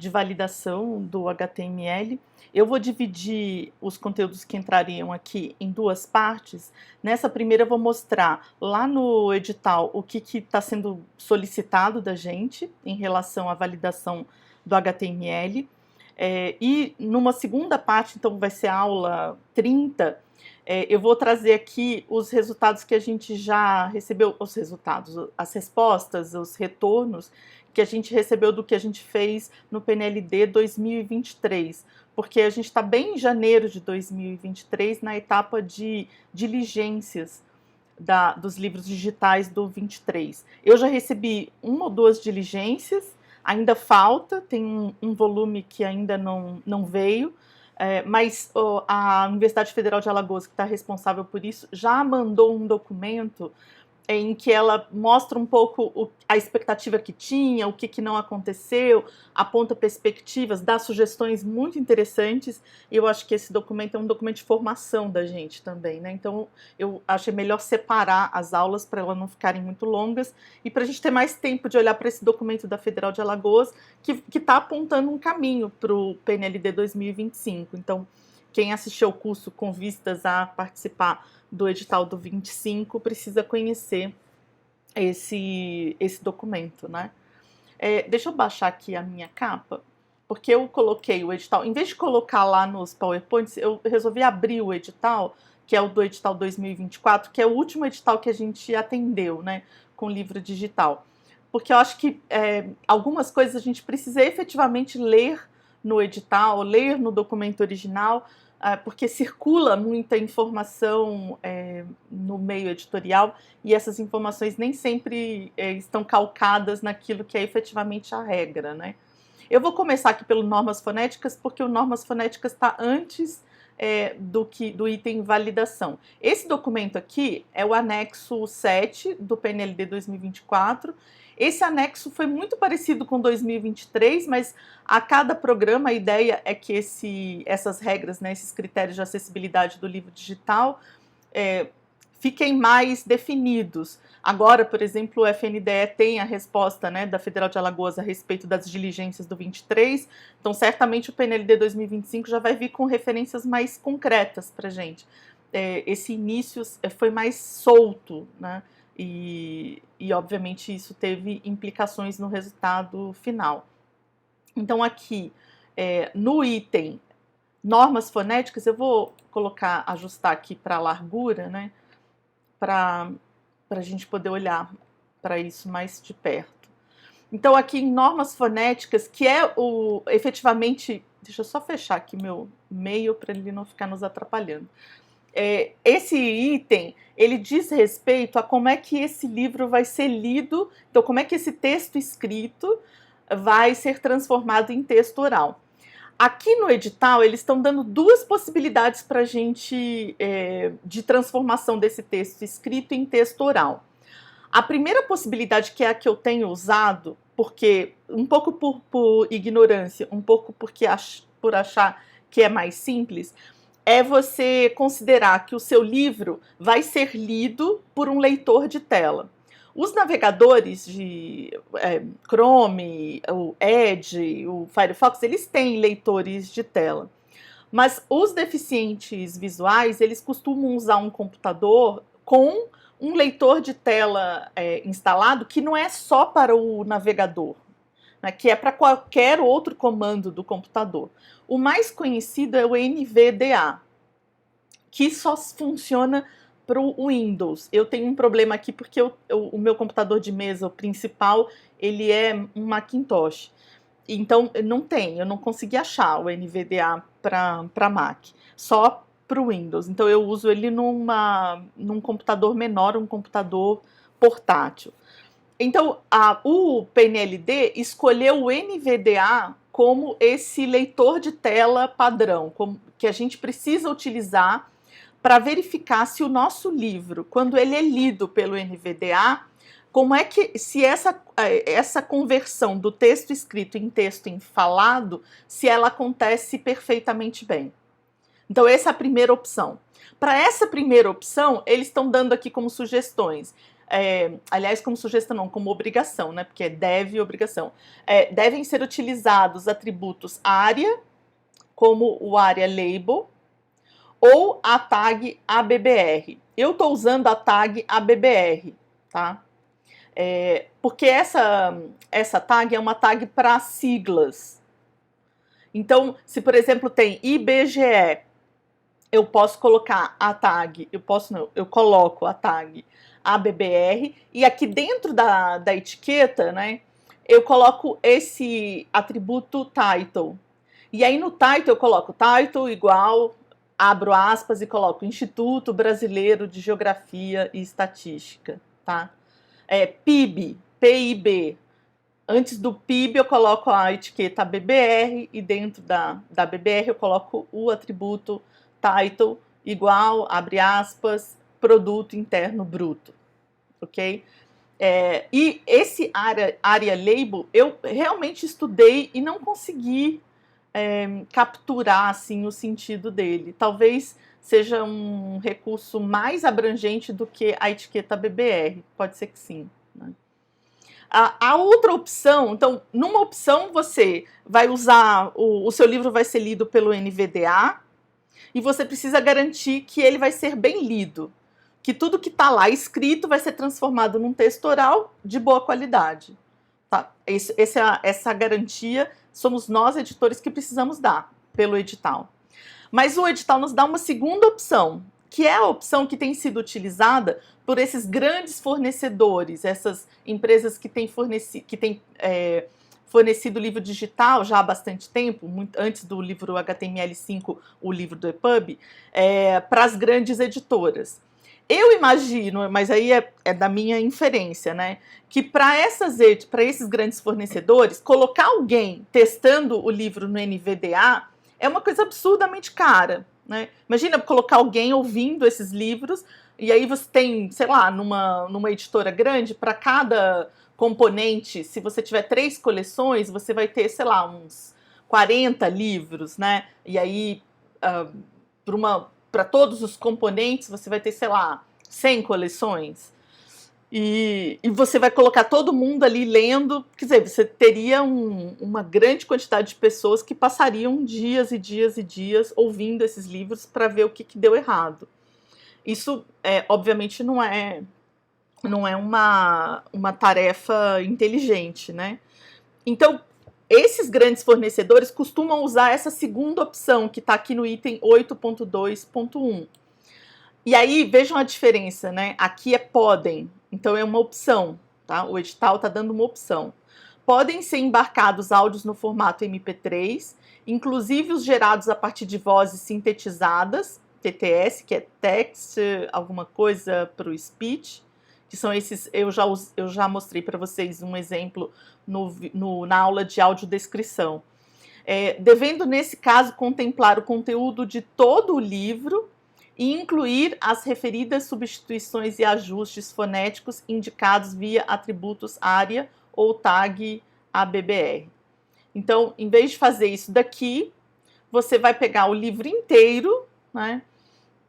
de validação do HTML. Eu vou dividir os conteúdos que entrariam aqui em duas partes. Nessa primeira eu vou mostrar lá no edital o que está sendo solicitado da gente em relação à validação do HTML. E numa segunda parte, então vai ser a aula 30, eu vou trazer aqui os resultados que a gente já recebeu, os resultados, as respostas, os retornos que a gente recebeu do que a gente fez no PNLD 2023, porque a gente está bem em janeiro de 2023, na etapa de diligências dos livros digitais do 23. Eu já recebi uma ou duas diligências, ainda falta, tem um volume que ainda não veio, mas a Universidade Federal de Alagoas, que está responsável por isso, já mandou um documento em que ela mostra um pouco a expectativa que tinha, o que não aconteceu, aponta perspectivas, dá sugestões muito interessantes, e eu acho que esse documento é um documento de formação da gente também, né? Então eu achei melhor separar as aulas para elas não ficarem muito longas, e para a gente ter mais tempo de olhar para esse documento da Federal de Alagoas, que está apontando um caminho para o PNLD 2025. Então, quem assistiu ao curso com vistas a participar do edital do 25 precisa conhecer esse documento, né? Deixa eu baixar aqui a minha capa, porque eu coloquei o edital, em vez de colocar lá nos PowerPoints, eu resolvi abrir o edital, que é o do edital 2024, que é o último edital que a gente atendeu, né, com livro digital. Porque eu acho que algumas coisas a gente precisa efetivamente ler no edital, ler no documento original, porque circula muita informação no meio editorial e essas informações nem sempre estão calcadas naquilo que é efetivamente a regra, né? Eu vou começar aqui pelo normas fonéticas, porque o normas fonéticas está antes do item validação. Esse documento aqui é o anexo 7 do PNLD 2024. Esse anexo foi muito parecido com 2023, mas a cada programa a ideia é que essas regras, né, esses critérios de acessibilidade do livro digital fiquem mais definidos. Agora, por exemplo, o FNDE tem a resposta, né, da Federal de Alagoas a respeito das diligências do 23, então certamente o PNLD 2025 já vai vir com referências mais concretas para a gente. Esse início foi mais solto, né? E obviamente isso teve implicações no resultado final. Então aqui, no item normas fonéticas, eu vou ajustar aqui para a largura, né, para a gente poder olhar para isso mais de perto. Então aqui em normas fonéticas, que é efetivamente, deixa eu só fechar aqui meu e-mail para ele não ficar nos atrapalhando. Esse item, ele diz respeito a como é que esse livro vai ser lido, então como é que esse texto escrito vai ser transformado em texto oral. Aqui no edital, eles estão dando duas possibilidades para a gente de transformação desse texto escrito em texto oral. A primeira possibilidade, que é a que eu tenho usado, porque um pouco por ignorância, um pouco por achar que é mais simples, é você considerar que o seu livro vai ser lido por um leitor de tela. Os navegadores de Chrome, o Edge, o Firefox, eles têm leitores de tela. Mas os deficientes visuais, eles costumam usar um computador com um leitor de tela instalado, que não é só para o navegador, né, que é para qualquer outro comando do computador. O mais conhecido é o NVDA, que só funciona para o Windows. Eu tenho um problema aqui porque o meu computador de mesa, o principal, ele é um Macintosh. Então, eu não consegui achar o NVDA para Mac, só para o Windows. Então, eu uso ele num computador menor, um computador portátil. Então, o PNLD escolheu o NVDA como esse leitor de tela padrão, que a gente precisa utilizar para verificar se o nosso livro, quando ele é lido pelo NVDA, como é que, se essa conversão do texto escrito em texto em falado, se ela acontece perfeitamente bem. Então, essa é a primeira opção. Para essa primeira opção, eles estão dando aqui como sugestões aliás, como sugestão não, como obrigação, né? Porque é deve e obrigação. Devem ser utilizados atributos área, como o área label, ou a tag ABBR. Eu estou usando a tag ABBR, tá? Porque essa tag é uma tag para siglas. Então, se por exemplo tem IBGE, eu posso colocar a tag, eu coloco a tag ABBR, e aqui dentro da etiqueta, né, eu coloco esse atributo title. E aí no title eu coloco title igual, abro aspas e coloco Instituto Brasileiro de Geografia e Estatística, tá? PIB, PIB. Antes do PIB eu coloco a etiqueta BBR e dentro da BBR eu coloco o atributo title igual, abre aspas, Produto Interno Bruto, ok? E esse área label eu realmente estudei e não consegui capturar assim o sentido dele. Talvez seja um recurso mais abrangente do que a etiqueta BBR, pode ser que sim, né? A outra opção, então, numa opção você vai usar, o seu livro vai ser lido pelo NVDA e você precisa garantir que ele vai ser bem lido, que tudo que está lá escrito vai ser transformado num texto oral de boa qualidade. Tá? Essa garantia somos nós, editores, que precisamos dar pelo edital. Mas o edital nos dá uma segunda opção, que é a opção que tem sido utilizada por esses grandes fornecedores, essas empresas que têm fornecido livro digital já há bastante tempo, muito antes do livro HTML5, o livro do EPUB, para as grandes editoras. Eu imagino, mas aí é da minha inferência, né, que para esses grandes fornecedores, colocar alguém testando o livro no NVDA é uma coisa absurdamente cara, né? Imagina colocar alguém ouvindo esses livros, e aí você tem, sei lá, numa editora grande, para cada componente, se você tiver 3 coleções, você vai ter, sei lá, uns 40 livros, né? E aí, para todos os componentes, você vai ter, sei lá, 100 coleções. E você vai colocar todo mundo ali lendo, quer dizer, você teria uma grande quantidade de pessoas que passariam dias e dias e dias ouvindo esses livros para ver o que deu errado. Isso, obviamente, não é uma tarefa inteligente, né? Então, esses grandes fornecedores costumam usar essa segunda opção, que está aqui no item 8.2.1. E aí, vejam a diferença, né? Aqui é podem, então é uma opção, tá? O edital está dando uma opção. Podem ser embarcados áudios no formato MP3, inclusive os gerados a partir de vozes sintetizadas, TTS, que é Text, alguma coisa para o Speech, que são esses, eu já mostrei para vocês um exemplo na aula de audiodescrição. Devendo, nesse caso, contemplar o conteúdo de todo o livro e incluir as referidas substituições e ajustes fonéticos indicados via atributos área ou tag ABBR. Então, em vez de fazer isso daqui, você vai pegar o livro inteiro, né?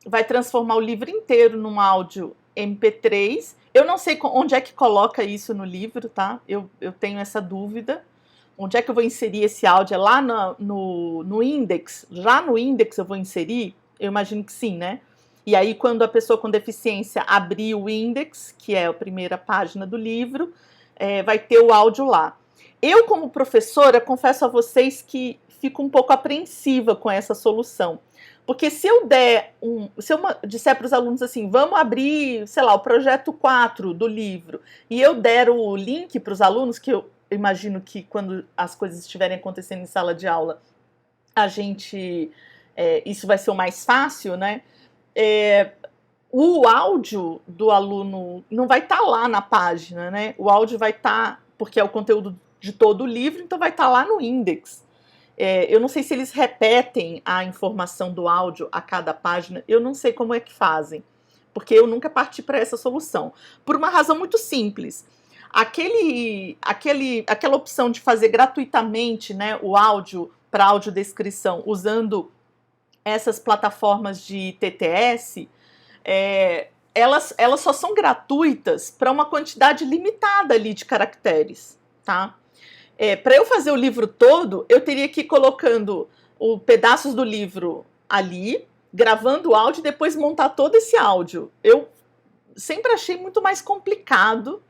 Vai transformar o livro inteiro num áudio MP3. Eu não sei onde é que coloca isso no livro, tá? Eu tenho essa dúvida. Onde é que eu vou inserir esse áudio? É lá no index? Já no index eu vou inserir? Eu imagino que sim, né? E aí, quando a pessoa com deficiência abrir o index, que é a primeira página do livro, vai ter o áudio lá. Eu, como professora, confesso a vocês que fico um pouco apreensiva com essa solução. Porque se eu disser para os alunos assim, vamos abrir, sei lá, o projeto 4 do livro, e eu der o link para os alunos, que eu imagino que quando as coisas estiverem acontecendo em sala de aula, isso vai ser o mais fácil, né? O áudio do aluno não vai estar lá na página, né? O áudio vai estar, porque é o conteúdo de todo o livro, então vai estar lá no index. Eu não sei se eles repetem a informação do áudio a cada página, eu não sei como é que fazem, porque eu nunca parti para essa solução. Por uma razão muito simples. Aquela opção de fazer gratuitamente, né, o áudio para audiodescrição usando essas plataformas de TTS, elas só são gratuitas para uma quantidade limitada ali de caracteres, tá? Para eu fazer o livro todo, eu teria que ir colocando pedaços do livro ali, gravando o áudio e depois montar todo esse áudio. Eu sempre achei muito mais complicado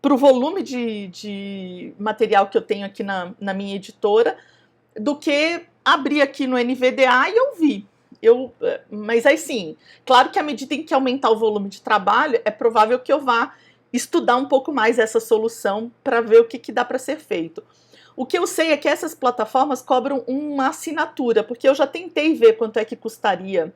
para o volume de material que eu tenho aqui na minha editora do que abrir aqui no NVDA e ouvir. Mas aí sim, claro que à medida em que aumentar o volume de trabalho, é provável que eu vá estudar um pouco mais essa solução para ver o que dá para ser feito. O que eu sei é que essas plataformas cobram uma assinatura, porque eu já tentei ver quanto é que custaria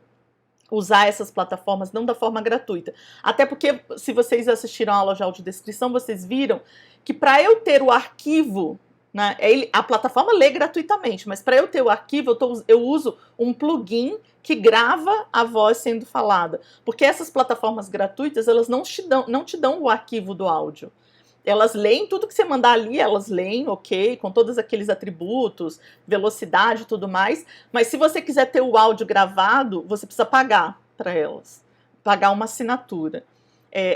usar essas plataformas, não da forma gratuita. Até porque, se vocês assistiram a aula de audiodescrição, vocês viram que para eu ter o arquivo, né, a plataforma lê gratuitamente, mas para eu ter o arquivo, eu uso um plugin que grava a voz sendo falada. Porque essas plataformas gratuitas, elas não te dão o arquivo do áudio. Elas leem tudo que você mandar ali, elas leem, ok, com todos aqueles atributos, velocidade e tudo mais, mas se você quiser ter o áudio gravado, você precisa pagar para elas, pagar uma assinatura.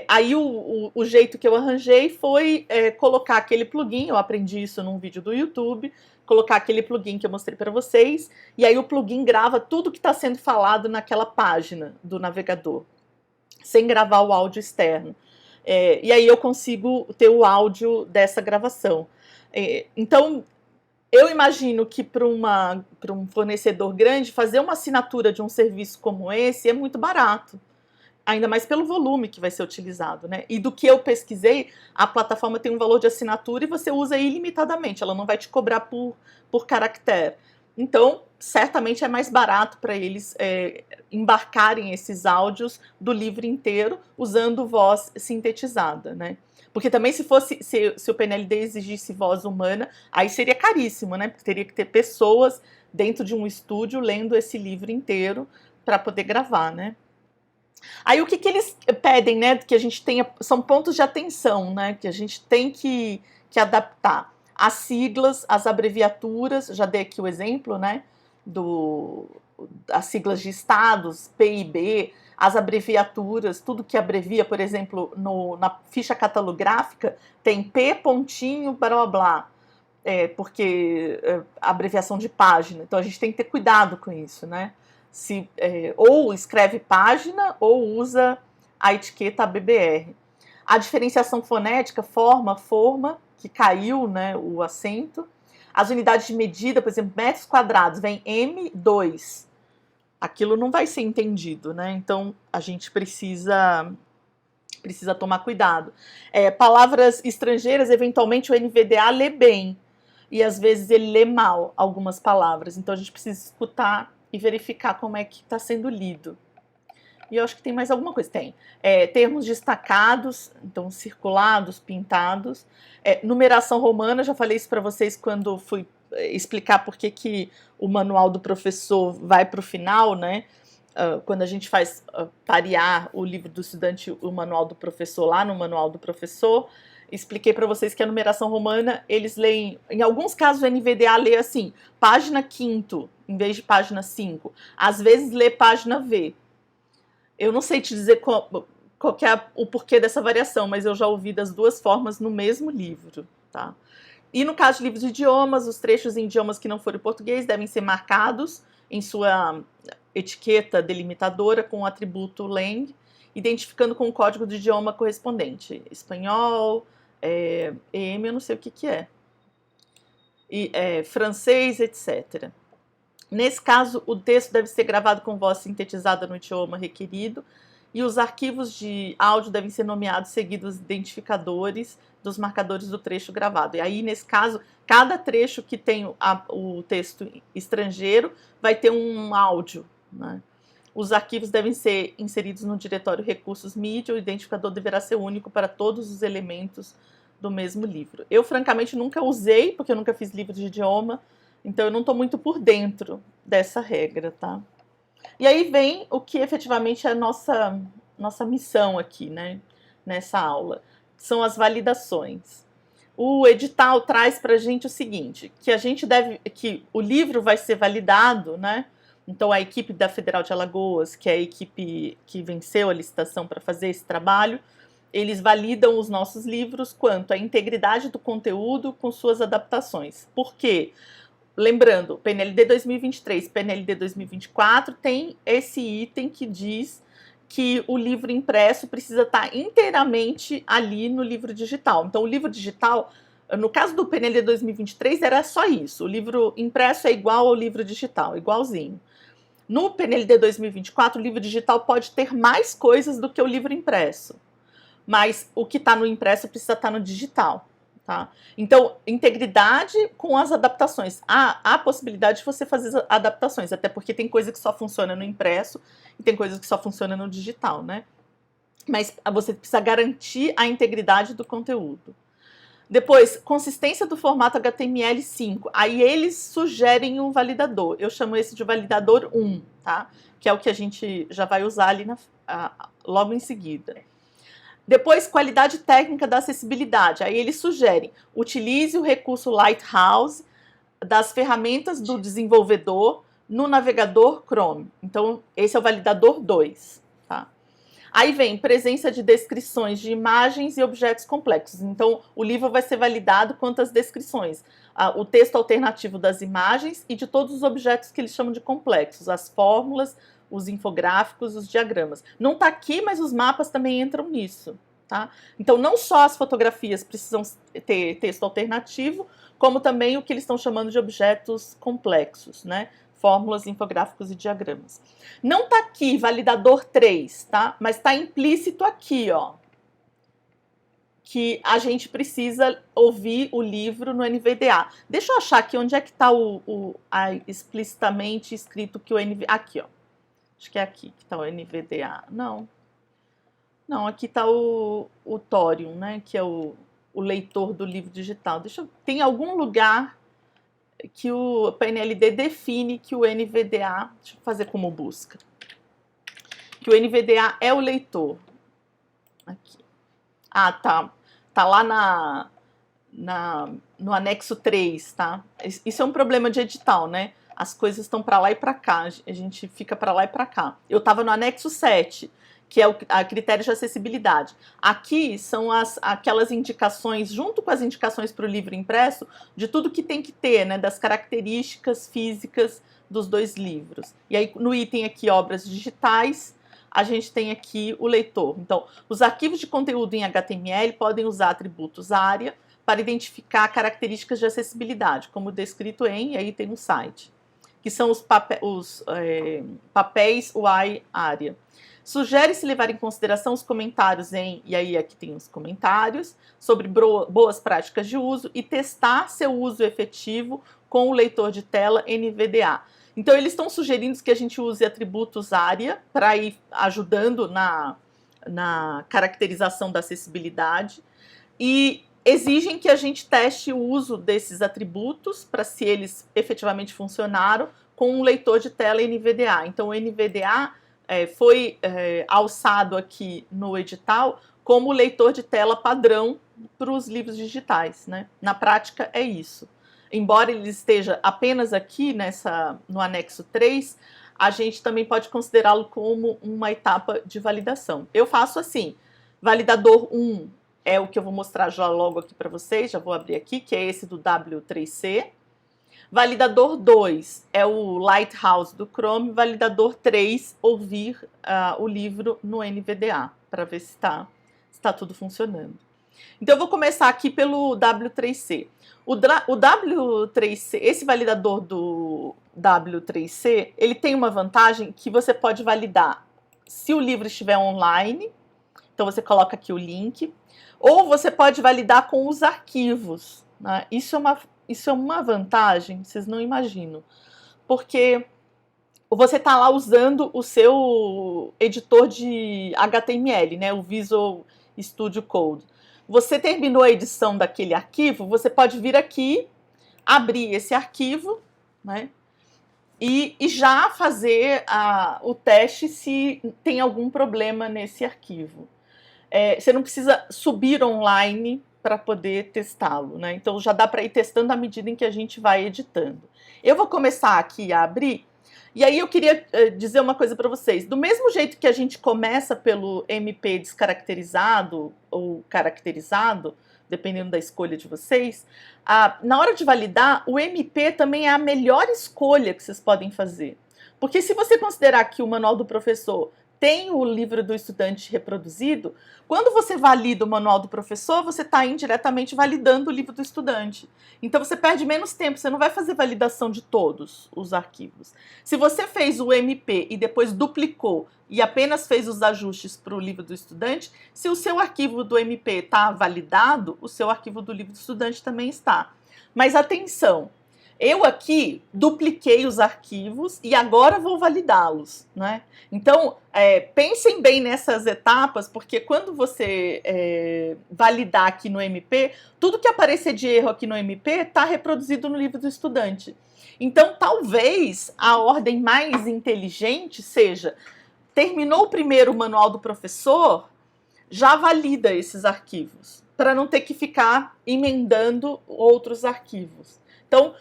Aí o jeito que eu arranjei foi colocar aquele plugin, eu aprendi isso num vídeo do YouTube, colocar aquele plugin que eu mostrei para vocês, e aí o plugin grava tudo que está sendo falado naquela página do navegador, sem gravar o áudio externo. E aí eu consigo ter o áudio dessa gravação. Então, eu imagino que para um fornecedor grande, fazer uma assinatura de um serviço como esse é muito barato. Ainda mais pelo volume que vai ser utilizado, né? E do que eu pesquisei, a plataforma tem um valor de assinatura e você usa ilimitadamente, ela não vai te cobrar por caractere. Então, certamente é mais barato para eles embarcarem esses áudios do livro inteiro usando voz sintetizada, né? Porque também se o PNLD exigisse voz humana, aí seria caríssimo, né? Porque teria que ter pessoas dentro de um estúdio lendo esse livro inteiro para poder gravar, né? Aí o que eles pedem, né? Que a gente tenha, são pontos de atenção, né? Que a gente tem que adaptar. As siglas, as abreviaturas, já dei aqui o exemplo, né? As siglas de estados, PIB, as abreviaturas, tudo que abrevia, por exemplo, na ficha catalográfica, tem P pontinho, blá blá blá. Porque abreviação de página. Então a gente tem que ter cuidado com isso, né? Ou escreve página ou usa a etiqueta ABBR. A diferenciação fonética, forma, que caiu, né, o acento. As unidades de medida, por exemplo, metros quadrados, vem M2. Aquilo não vai ser entendido, né? Então a gente precisa tomar cuidado. Palavras estrangeiras, eventualmente o NVDA lê bem, e às vezes ele lê mal algumas palavras. Então a gente precisa escutar e verificar como é que está sendo lido. E eu acho que tem mais alguma coisa. Tem termos destacados, então circulados, pintados. Numeração romana, já falei isso para vocês quando fui explicar por que o manual do professor vai para o final, né? Quando a gente faz parear o livro do estudante, o manual do professor lá no manual do professor, expliquei para vocês que a numeração romana, eles leem, em alguns casos o NVDA lê assim, página 5º, em vez de página 5. Às vezes lê página V. Eu não sei te dizer qual que é o porquê dessa variação, mas eu já ouvi das duas formas no mesmo livro, tá? E no caso de livros de idiomas, os trechos em idiomas que não forem português devem ser marcados em sua etiqueta delimitadora com o atributo lang, identificando com o código do idioma correspondente. Espanhol, EM, eu não sei o que é. Francês, etc. Nesse caso, o texto deve ser gravado com voz sintetizada no idioma requerido e os arquivos de áudio devem ser nomeados seguidos identificadores dos marcadores do trecho gravado. E aí, nesse caso, cada trecho que tem o texto estrangeiro vai ter um áudio, né? Os arquivos devem ser inseridos no diretório recursos mídia, o identificador deverá ser único para todos os elementos do mesmo livro. Eu, francamente, nunca usei, porque eu nunca fiz livro de idioma, então eu não estou muito por dentro dessa regra, tá? E aí vem o que efetivamente é a nossa missão aqui, né, nessa aula, são as validações. O edital traz para a gente o seguinte, que o livro vai ser validado, né, Então, a equipe da Federal de Alagoas, que é a equipe que venceu a licitação para fazer esse trabalho, eles validam os nossos livros quanto à integridade do conteúdo com suas adaptações. Por quê? Lembrando, PNLD 2023, PNLD 2024 tem esse item que diz que o livro impresso precisa estar inteiramente ali no livro digital. Então, o livro digital, no caso do PNLD 2023, era só isso. O livro impresso é igual ao livro digital, igualzinho. No PNLD 2024, o livro digital pode ter mais coisas do que o livro impresso. Mas o que está no impresso precisa estar no digital. Tá? Então, integridade com as adaptações. Há a possibilidade de você fazer adaptações, até porque tem coisa que só funciona no impresso e tem coisa que só funciona no digital, né? Mas você precisa garantir a integridade do conteúdo. Depois, consistência do formato HTML5. Aí eles sugerem um validador. Eu chamo esse de validador 1, tá? Que é o que a gente já vai usar ali logo em seguida. Depois, qualidade técnica da acessibilidade. Aí eles sugerem, utilize o recurso Lighthouse das ferramentas do desenvolvedor no navegador Chrome. Então, esse é o validador 2. Tá? Aí vem presença de descrições de imagens e objetos complexos. Então, o livro vai ser validado quanto às descrições. O texto alternativo das imagens e de todos os objetos que eles chamam de complexos. As fórmulas, os infográficos, os diagramas. Não está aqui, mas os mapas também entram nisso. Tá? Então, não só as fotografias precisam ter texto alternativo, como também o que eles estão chamando de objetos complexos, né? Fórmulas, infográficos e diagramas. Não está aqui validador 3, tá? Mas está implícito aqui, ó, que a gente precisa ouvir o livro no NVDA. Deixa eu achar aqui onde é que está explicitamente escrito que o NVDA... Aqui, ó. Acho que é aqui que está o NVDA. Não, aqui está o Thorium, né? Que é o leitor do livro digital. Tem algum lugar que o PNLD define que o NVDA... Deixa eu fazer como busca. Que o NVDA é o leitor. Aqui. Ah, tá. Tá lá no anexo 3, tá? Isso é um problema de edital, né? As coisas estão para lá e para cá, a gente fica para lá e para cá. Eu estava no anexo 7, que é a critério de acessibilidade. Aqui são aquelas indicações, junto com as indicações para o livro impresso, de tudo que tem que ter, né? Das características físicas dos dois livros. E aí, no item aqui, obras digitais, a gente tem aqui o leitor. Então, os arquivos de conteúdo em HTML podem usar atributos ARIA para identificar características de acessibilidade, como descrito e aí tem um site, que são os papéis UI ARIA. Sugere-se levar em consideração os comentários e aí aqui tem os comentários, sobre boas práticas de uso e testar seu uso efetivo com o leitor de tela NVDA. Então, eles estão sugerindo que a gente use atributos ARIA para ir ajudando na caracterização da acessibilidade e exigem que a gente teste o uso desses atributos para se eles efetivamente funcionaram com um leitor de tela NVDA. Então, o NVDA foi alçado aqui no edital como leitor de tela padrão para os livros digitais, né? Na prática, é isso. Embora ele esteja apenas aqui no anexo 3, a gente também pode considerá-lo como uma etapa de validação. Eu faço assim, validador 1 é o que eu vou mostrar já logo aqui para vocês, já vou abrir aqui, que é esse do W3C. Validador 2 é o Lighthouse do Chrome, validador 3, ouvir o livro no NVDA, para ver se está tudo funcionando. Então, eu vou começar aqui pelo W3C. O W3C, esse validador do W3C, ele tem uma vantagem que você pode validar se o livro estiver online, então você coloca aqui o link, ou você pode validar com os arquivos, né? Isso é uma vantagem, vocês não imaginam, porque você está lá usando o seu editor de HTML, né? O Visual Studio Code. Você terminou a edição daquele arquivo, você pode vir aqui, abrir esse arquivo, né, e já fazer o teste se tem algum problema nesse arquivo. Você não precisa subir online para poder testá-lo, né? Então já dá para ir testando à medida em que a gente vai editando. Eu vou começar aqui a abrir, E aí eu queria dizer uma coisa para vocês. Do mesmo jeito que a gente começa pelo MP descaracterizado ou caracterizado, dependendo da escolha de vocês, na hora de validar, o MP também é a melhor escolha que vocês podem fazer. Porque se você considerar que o manual do professor tem o livro do estudante reproduzido, quando você valida o manual do professor, você está indiretamente validando o livro do estudante. Então você perde menos tempo, você não vai fazer validação de todos os arquivos. Se você fez o MP e depois duplicou e apenas fez os ajustes para o livro do estudante, se o seu arquivo do MP está validado, o seu arquivo do livro do estudante também está. Mas atenção! Eu aqui dupliquei os arquivos e agora vou validá-los, né? Então, pensem bem nessas etapas, porque quando você validar aqui no MP, tudo que aparecer de erro aqui no MP está reproduzido no livro do estudante. Então, talvez a ordem mais inteligente seja, terminou o primeiro manual do professor, já valida esses arquivos, para não ter que ficar emendando outros arquivos. Então,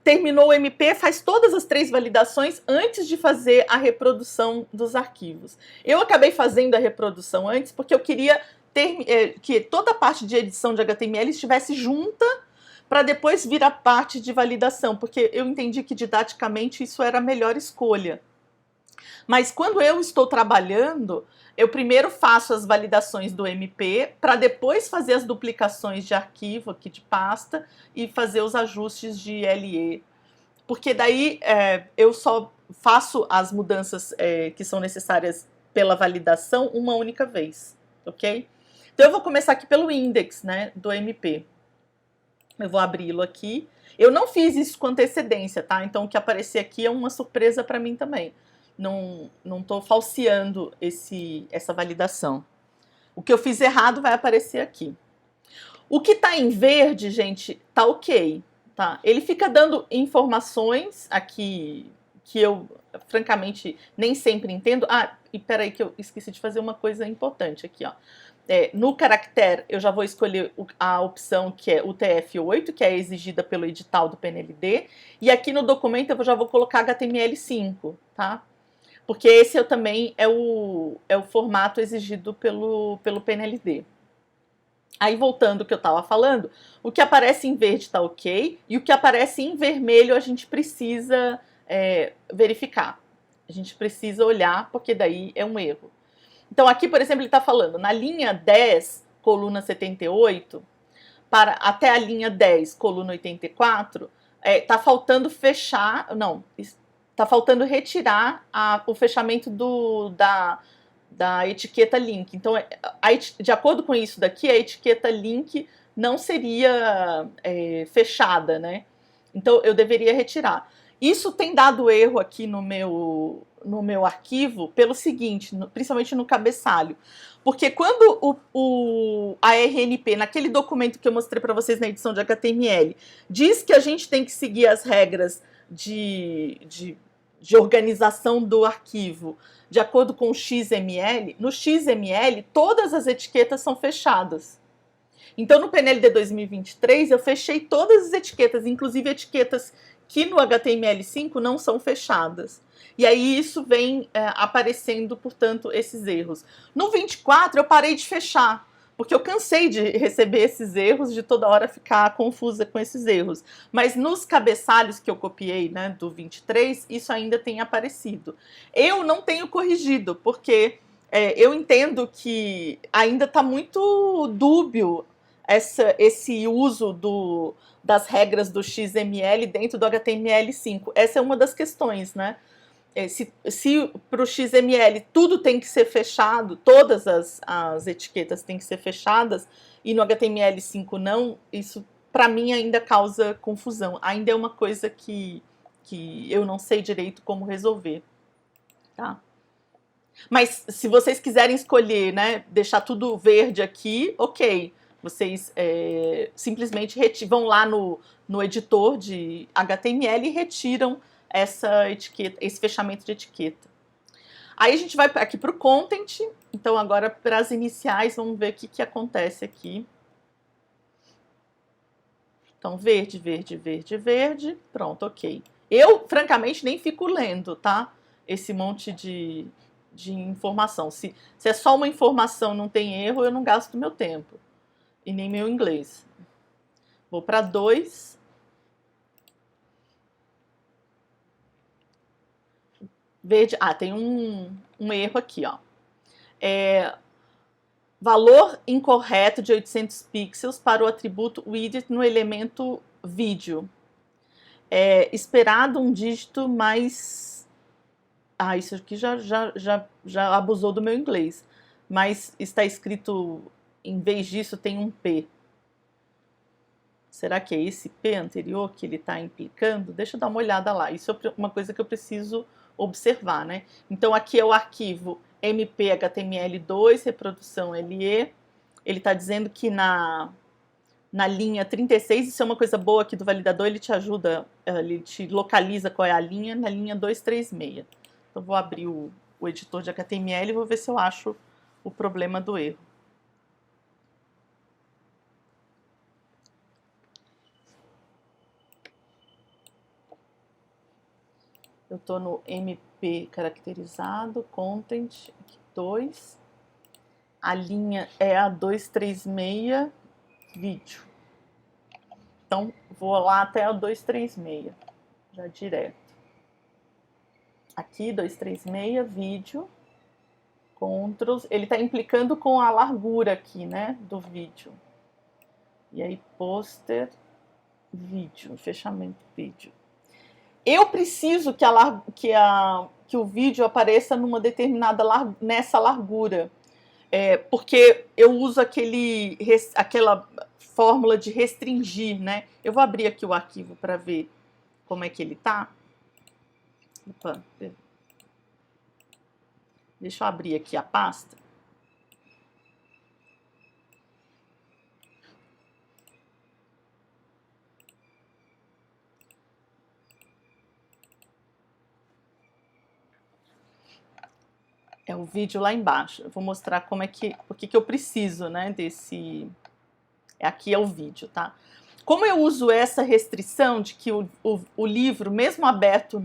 terminou o MP, faz todas as 3 validações antes de fazer a reprodução dos arquivos. Eu acabei fazendo a reprodução antes porque eu queria que toda a parte de edição de HTML estivesse junta para depois vir a parte de validação, porque eu entendi que didaticamente isso era a melhor escolha. Mas quando eu estou trabalhando, eu primeiro faço as validações do MP para depois fazer as duplicações de arquivo aqui de pasta e fazer os ajustes de LE. Porque daí eu só faço as mudanças que são necessárias pela validação uma única vez, ok? Então eu vou começar aqui pelo index, né, do MP. Eu vou abri-lo aqui. Eu não fiz isso com antecedência, tá? Então o que aparecer aqui é uma surpresa para mim também. Não estou falseando essa validação. O que eu fiz errado vai aparecer aqui. O que está em verde, gente, tá ok. Tá? Ele fica dando informações aqui que eu, francamente, nem sempre entendo. E peraí que eu esqueci de fazer uma coisa importante aqui, ó. No caractere, eu já vou escolher a opção que é o TF8, que é exigida pelo edital do PNLD. E aqui no documento eu já vou colocar HTML5, tá? Porque esse também é o formato exigido pelo PNLD. Aí, voltando ao que eu estava falando, o que aparece em verde está ok, e o que aparece em vermelho a gente precisa verificar. A gente precisa olhar, porque daí é um erro. Então, aqui, por exemplo, ele está falando, na linha 10, coluna 78, até a linha 10, coluna 84, está faltando fechar, não, está faltando retirar o fechamento da etiqueta link. Então, de acordo com isso daqui, a etiqueta link não seria fechada, né? Então, eu deveria retirar. Isso tem dado erro aqui no meu arquivo pelo seguinte, principalmente no cabeçalho. Porque quando a RNP, naquele documento que eu mostrei para vocês na edição de HTML, diz que a gente tem que seguir as regras de organização do arquivo de acordo com o XML, no XML todas as etiquetas são fechadas. Então no PNLD 2023 eu fechei todas as etiquetas, inclusive etiquetas que no HTML5 não são fechadas. E aí isso vem aparecendo, portanto, esses erros. No 24 eu parei de fechar, porque eu cansei de receber esses erros, de toda hora ficar confusa com esses erros. Mas nos cabeçalhos que eu copiei, né, do 23, isso ainda tem aparecido. Eu não tenho corrigido, porque eu entendo que ainda está muito dúbio esse uso das regras do XML dentro do HTML5. Essa é uma das questões, né? Se para o XML tudo tem que ser fechado, todas as etiquetas têm que ser fechadas, e no HTML5 não, isso para mim ainda causa confusão. Ainda é uma coisa que eu não sei direito como resolver. Tá? Mas se vocês quiserem escolher, né, deixar tudo verde aqui, ok. Vocês simplesmente vão lá no editor de HTML e retiram essa etiqueta, esse fechamento de etiqueta. Aí a gente vai aqui para o content. Então agora para as iniciais, vamos ver o que acontece aqui. Então verde, verde, verde, verde. Pronto, ok. Eu, francamente, nem fico lendo, tá? Esse monte de informação. Se é só uma informação, não tem erro, eu não gasto meu tempo. E nem meu inglês. Vou para 2. Verde. Ah, tem um erro aqui, ó. Valor incorreto de 800 pixels para o atributo widget no elemento vídeo. Esperado um dígito mais... Ah, isso aqui já abusou do meu inglês. Mas está escrito, em vez disso, tem um P. Será que é esse P anterior que ele está implicando? Deixa eu dar uma olhada lá. Isso é uma coisa que eu preciso observar, né? Então, aqui é o arquivo MP-HTML2, reprodução LE. Ele está dizendo que na linha 36, isso é uma coisa boa aqui do validador, ele te ajuda, ele te localiza qual é a linha, na linha 236. Então, vou abrir o editor de HTML e vou ver se eu acho o problema do erro. Eu estou no MP caracterizado, content, 2. A linha é a 236, vídeo. Então, vou lá até a 236, já direto. Aqui, 236, vídeo, controls. Ele está implicando com a largura aqui, né, do vídeo. E aí, poster, vídeo, fechamento vídeo. Eu preciso que o vídeo apareça numa determinada nessa largura, porque eu uso aquela fórmula de restringir, né? Eu vou abrir aqui o arquivo para ver como é que ele tá. Opa, deixa eu abrir aqui a pasta. É o vídeo lá embaixo. Eu vou mostrar como é por que eu preciso, né, desse... Aqui é o vídeo, tá? Como eu uso essa restrição de que o livro, mesmo aberto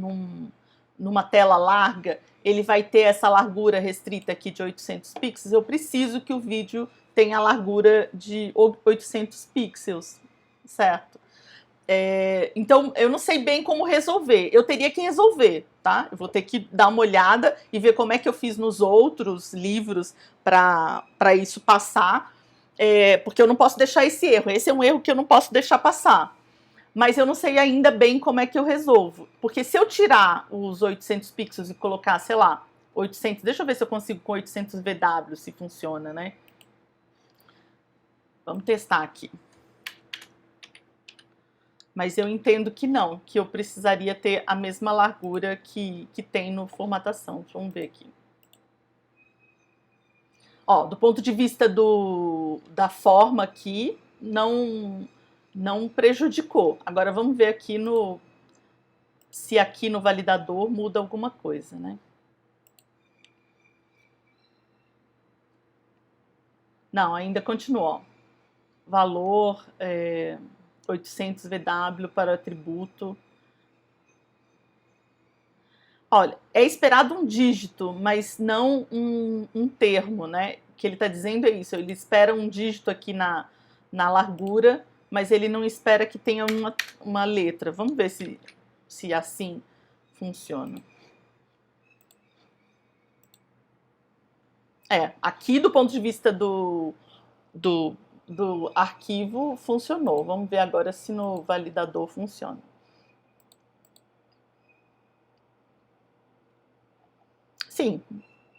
numa tela larga, ele vai ter essa largura restrita aqui de 800 pixels, eu preciso que o vídeo tenha a largura de 800 pixels, certo? Então, eu não sei bem como resolver. Eu teria que resolver, tá? Eu vou ter que dar uma olhada e ver como é que eu fiz nos outros livros para isso passar, porque eu não posso deixar esse erro. Esse é um erro que eu não posso deixar passar. Mas eu não sei ainda bem como é que eu resolvo. Porque se eu tirar os 800 pixels e colocar, sei lá, 800... Deixa eu ver se eu consigo com 800 VW, se funciona, né? Vamos testar aqui. Mas eu entendo que não, que eu precisaria ter a mesma largura que tem no formatação. Vamos ver aqui. Ó, do ponto de vista da forma aqui, não prejudicou. Agora vamos ver aqui se aqui no validador muda alguma coisa, né? Não, ainda continua. Valor 800 VW para atributo. Olha, é esperado um dígito, mas não um termo, né? O que ele está dizendo é isso, ele espera um dígito aqui na largura, mas ele não espera que tenha uma letra. Vamos ver se assim funciona. Aqui do ponto de vista do arquivo funcionou. Vamos ver agora se no validador funciona. Sim,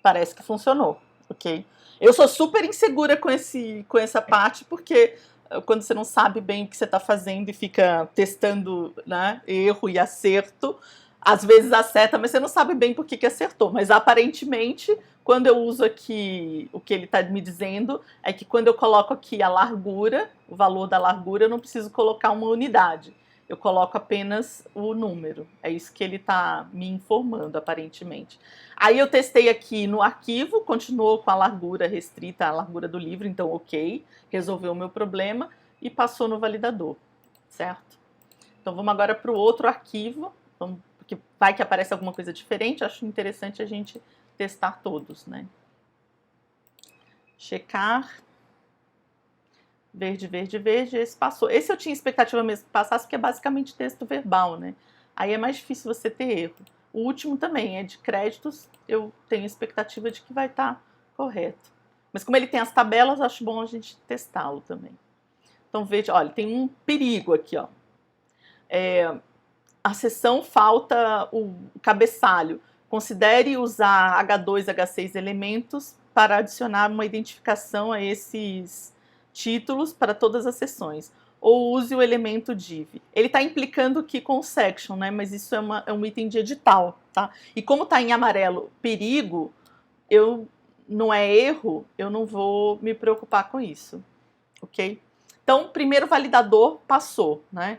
parece que funcionou, ok? Eu sou super insegura com essa parte, porque quando você não sabe bem o que você está fazendo e fica testando, né, erro e acerto, às vezes acerta, mas você não sabe bem por que acertou. Mas aparentemente, quando eu uso aqui o que ele está me dizendo, é que quando eu coloco aqui a largura, o valor da largura, eu não preciso colocar uma unidade. Eu coloco apenas o número. É isso que ele está me informando, aparentemente. Aí eu testei aqui no arquivo, continuou com a largura restrita, a largura do livro, então ok, resolveu o meu problema e passou no validador, certo? Então vamos agora para o outro arquivo, Porque vai que aparece alguma coisa diferente, acho interessante a gente testar todos, né? Checar. Verde, verde, verde, esse passou. Esse eu tinha expectativa mesmo que passasse, porque é basicamente texto verbal, né? Aí é mais difícil você ter erro. O último também é de créditos, eu tenho expectativa de que vai estar correto. Mas como ele tem as tabelas, acho bom a gente testá-lo também. Então veja, olha, tem um perigo aqui, ó. A seção falta o cabeçalho. Considere usar H2, H6 elementos para adicionar uma identificação a esses títulos para todas as seções. Ou use o elemento div. Ele está implicando aqui com o section, né? Mas isso é um item de edital, tá? E como está em amarelo perigo, não é erro, eu não vou me preocupar com isso, ok? Então, primeiro validador passou, né?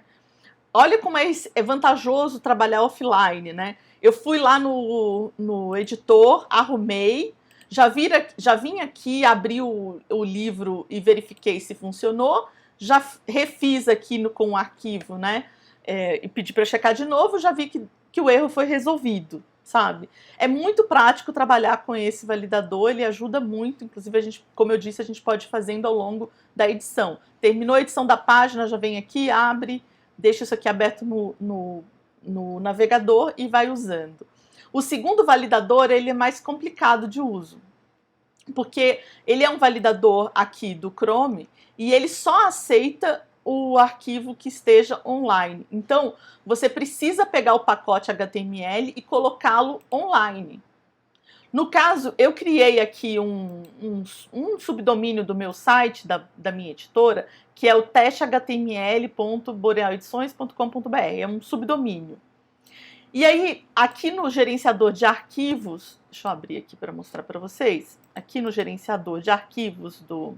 Olha como é vantajoso trabalhar offline, né? Eu fui lá no editor, arrumei, já vim aqui, abri o livro e verifiquei se funcionou, já refiz aqui com o arquivo, né? E pedi para checar de novo, já vi que o erro foi resolvido, sabe? É muito prático trabalhar com esse validador, ele ajuda muito, inclusive como eu disse, a gente pode ir fazendo ao longo da edição. Terminou a edição da página, já vem aqui, abre, deixa isso aqui aberto no navegador e vai usando. O segundo validador, ele é mais complicado de uso, porque ele é um validador aqui do Chrome e ele só aceita o arquivo que esteja online. Então, você precisa pegar o pacote HTML e colocá-lo online. No caso, eu criei aqui um subdomínio do meu site, da minha editora, que é o testehtml.borealedições.com.br. É um subdomínio. E aí, aqui no gerenciador de arquivos, deixa eu abrir aqui para mostrar para vocês. Aqui no gerenciador de arquivos do...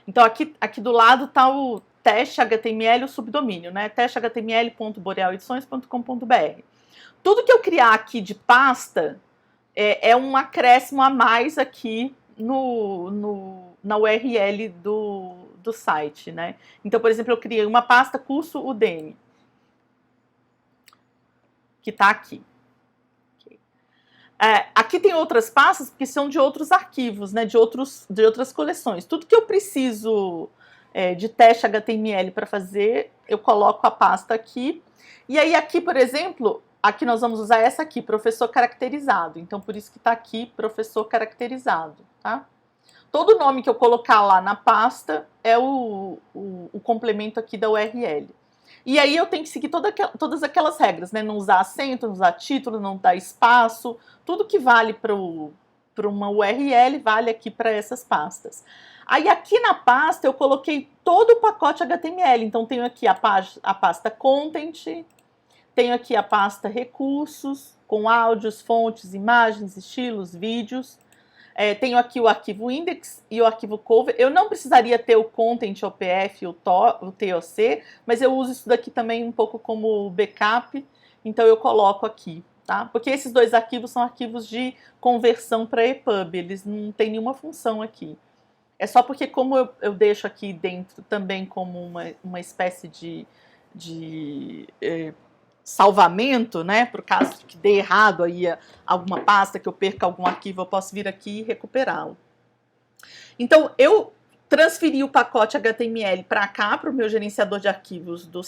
Então, aqui do lado está o teste.html, o subdomínio, né? testehtml.borealedições.com.br. Tudo que eu criar aqui de pasta é um acréscimo a mais aqui na URL do site, né? Então, por exemplo, eu criei uma pasta curso Udemy, que está aqui. Aqui tem outras pastas que são de outros arquivos, né? De outras coleções. Tudo que eu preciso de teste HTML para fazer, eu coloco a pasta aqui. E aí aqui, por exemplo, aqui nós vamos usar essa aqui, professor caracterizado. Então, por isso que está aqui, professor caracterizado, tá? Todo nome que eu colocar lá na pasta é o complemento aqui da URL. E aí eu tenho que seguir todas aquelas regras, né? Não usar acento, não usar título, não dar espaço. Tudo que vale para uma URL vale aqui para essas pastas. Aí aqui na pasta eu coloquei todo o pacote HTML. Então tenho aqui a pasta Content, tenho aqui a pasta Recursos, com áudios, fontes, imagens, estilos, vídeos. Tenho aqui o arquivo index e o arquivo cover. Eu não precisaria ter o content, o PF, o TOC, mas eu uso isso daqui também um pouco como backup, então eu coloco aqui, tá? Porque esses dois arquivos são arquivos de conversão para EPUB, eles não têm nenhuma função aqui. É só porque como eu deixo aqui dentro também como uma espécie de salvamento, né, para o caso que dê errado aí alguma pasta, que eu perca algum arquivo, eu posso vir aqui e recuperá-lo. Então, eu transferi o pacote HTML para cá, para o meu gerenciador de arquivos do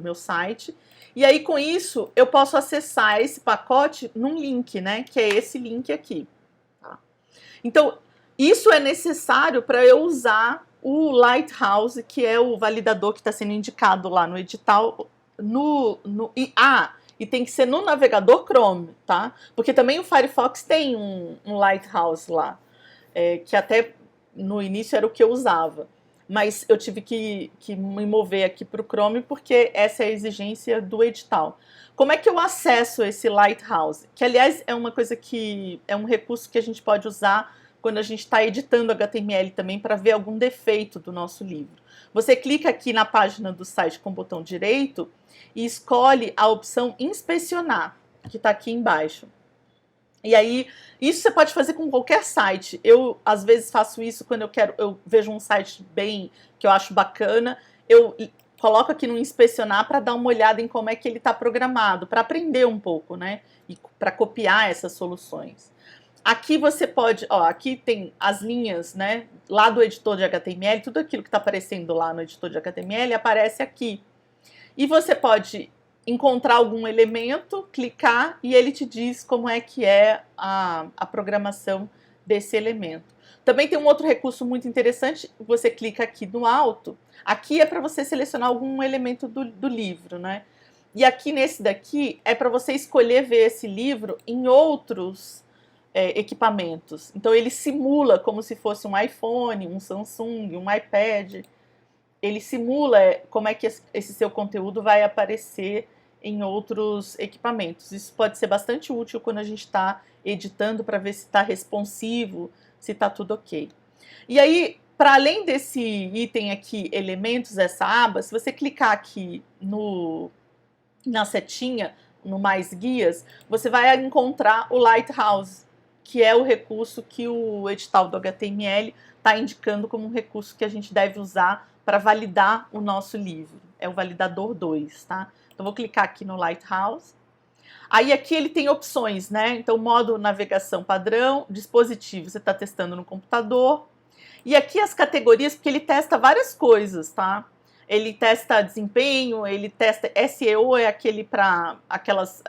meu site, e aí com isso eu posso acessar esse pacote num link, né, que é esse link aqui. Tá? Então, isso é necessário para eu usar o Lighthouse, que é o validador que está sendo indicado lá no edital, e tem que ser no navegador Chrome, tá? Porque também o Firefox tem um Lighthouse lá, que até no início era o que eu usava. Mas eu tive que me mover aqui para o Chrome porque essa é a exigência do edital. Como é que eu acesso esse Lighthouse? Que, aliás, é uma coisa que é um recurso que a gente pode usar quando a gente está editando HTML também para ver algum defeito do nosso livro. Você clica aqui na página do site com o botão direito e escolhe a opção inspecionar, que está aqui embaixo. E aí, isso você pode fazer com qualquer site. Eu, às vezes, faço isso quando eu vejo um site que eu acho bacana, eu coloco aqui no inspecionar para dar uma olhada em como é que ele está programado, para aprender um pouco, né? E para copiar essas soluções. Aqui você pode, ó, aqui tem as linhas, né? Lá do editor de HTML, tudo aquilo que está aparecendo lá no editor de HTML aparece aqui. E você pode encontrar algum elemento, clicar e ele te diz como é que é a programação desse elemento. Também tem um outro recurso muito interessante, você clica aqui no alto, aqui é para você selecionar algum elemento do livro, né? E aqui nesse daqui é para você escolher ver esse livro em outros equipamentos. Então ele simula como se fosse um iPhone, um Samsung, um iPad. Ele simula como é que esse seu conteúdo vai aparecer em outros equipamentos. Isso pode ser bastante útil quando a gente está editando para ver se está responsivo, se está tudo ok. E aí, para além desse item aqui, elementos, essa aba, se você clicar aqui na setinha, no mais guias, você vai encontrar o Lighthouse, que é o recurso que o edital do HTML está indicando como um recurso que a gente deve usar para validar o nosso livro. É o validador 2, tá? Então, vou clicar aqui no Lighthouse. Aí aqui ele tem opções, né? Então, modo navegação padrão, dispositivo, você está testando no computador. E aqui as categorias, porque ele testa várias coisas, tá? Ele testa desempenho, ele testa SEO, é aquele para aquelas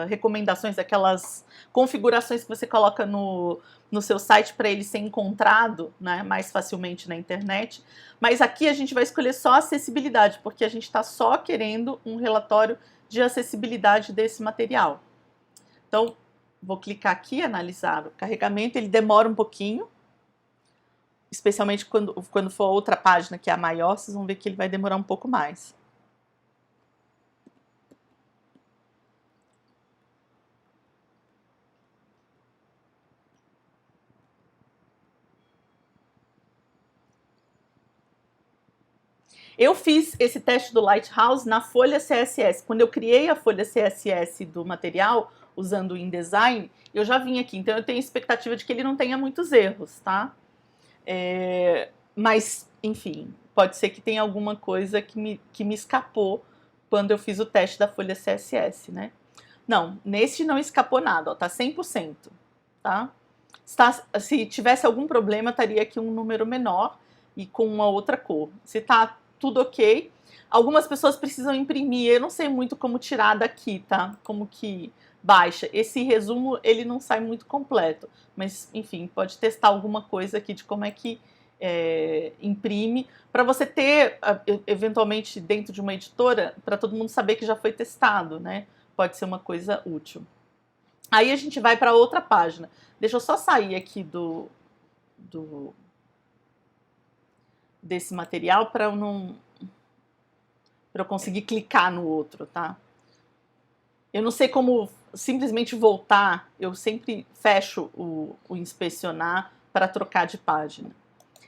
recomendações, aquelas configurações que você coloca no seu site para ele ser encontrado, né, mais facilmente na internet. Mas aqui a gente vai escolher só acessibilidade, porque a gente está só querendo um relatório de acessibilidade desse material. Então, vou clicar aqui, analisar o carregamento, ele demora um pouquinho, especialmente quando for outra página que é a maior, vocês vão ver que ele vai demorar um pouco mais. Eu fiz esse teste do Lighthouse na folha CSS. Quando eu criei a folha CSS do material, usando o InDesign, eu já vim aqui. Então, eu tenho expectativa de que ele não tenha muitos erros, tá? Mas, enfim, pode ser que tenha alguma coisa que me escapou quando eu fiz o teste da folha CSS, né? Não, neste não escapou nada, ó, tá 100%, tá? Se tivesse algum problema, estaria aqui um número menor e com uma outra cor. Se tá tudo ok, algumas pessoas precisam imprimir, eu não sei muito como tirar daqui, tá? Como que baixa. Esse resumo, ele não sai muito completo, mas, enfim, pode testar alguma coisa aqui de como é que imprime, para você ter, eventualmente, dentro de uma editora, para todo mundo saber que já foi testado, né? Pode ser uma coisa útil. Aí a gente vai para outra página. Deixa eu só sair aqui desse material para eu conseguir clicar no outro, tá? Eu não sei como simplesmente voltar, eu sempre fecho o inspecionar para trocar de página.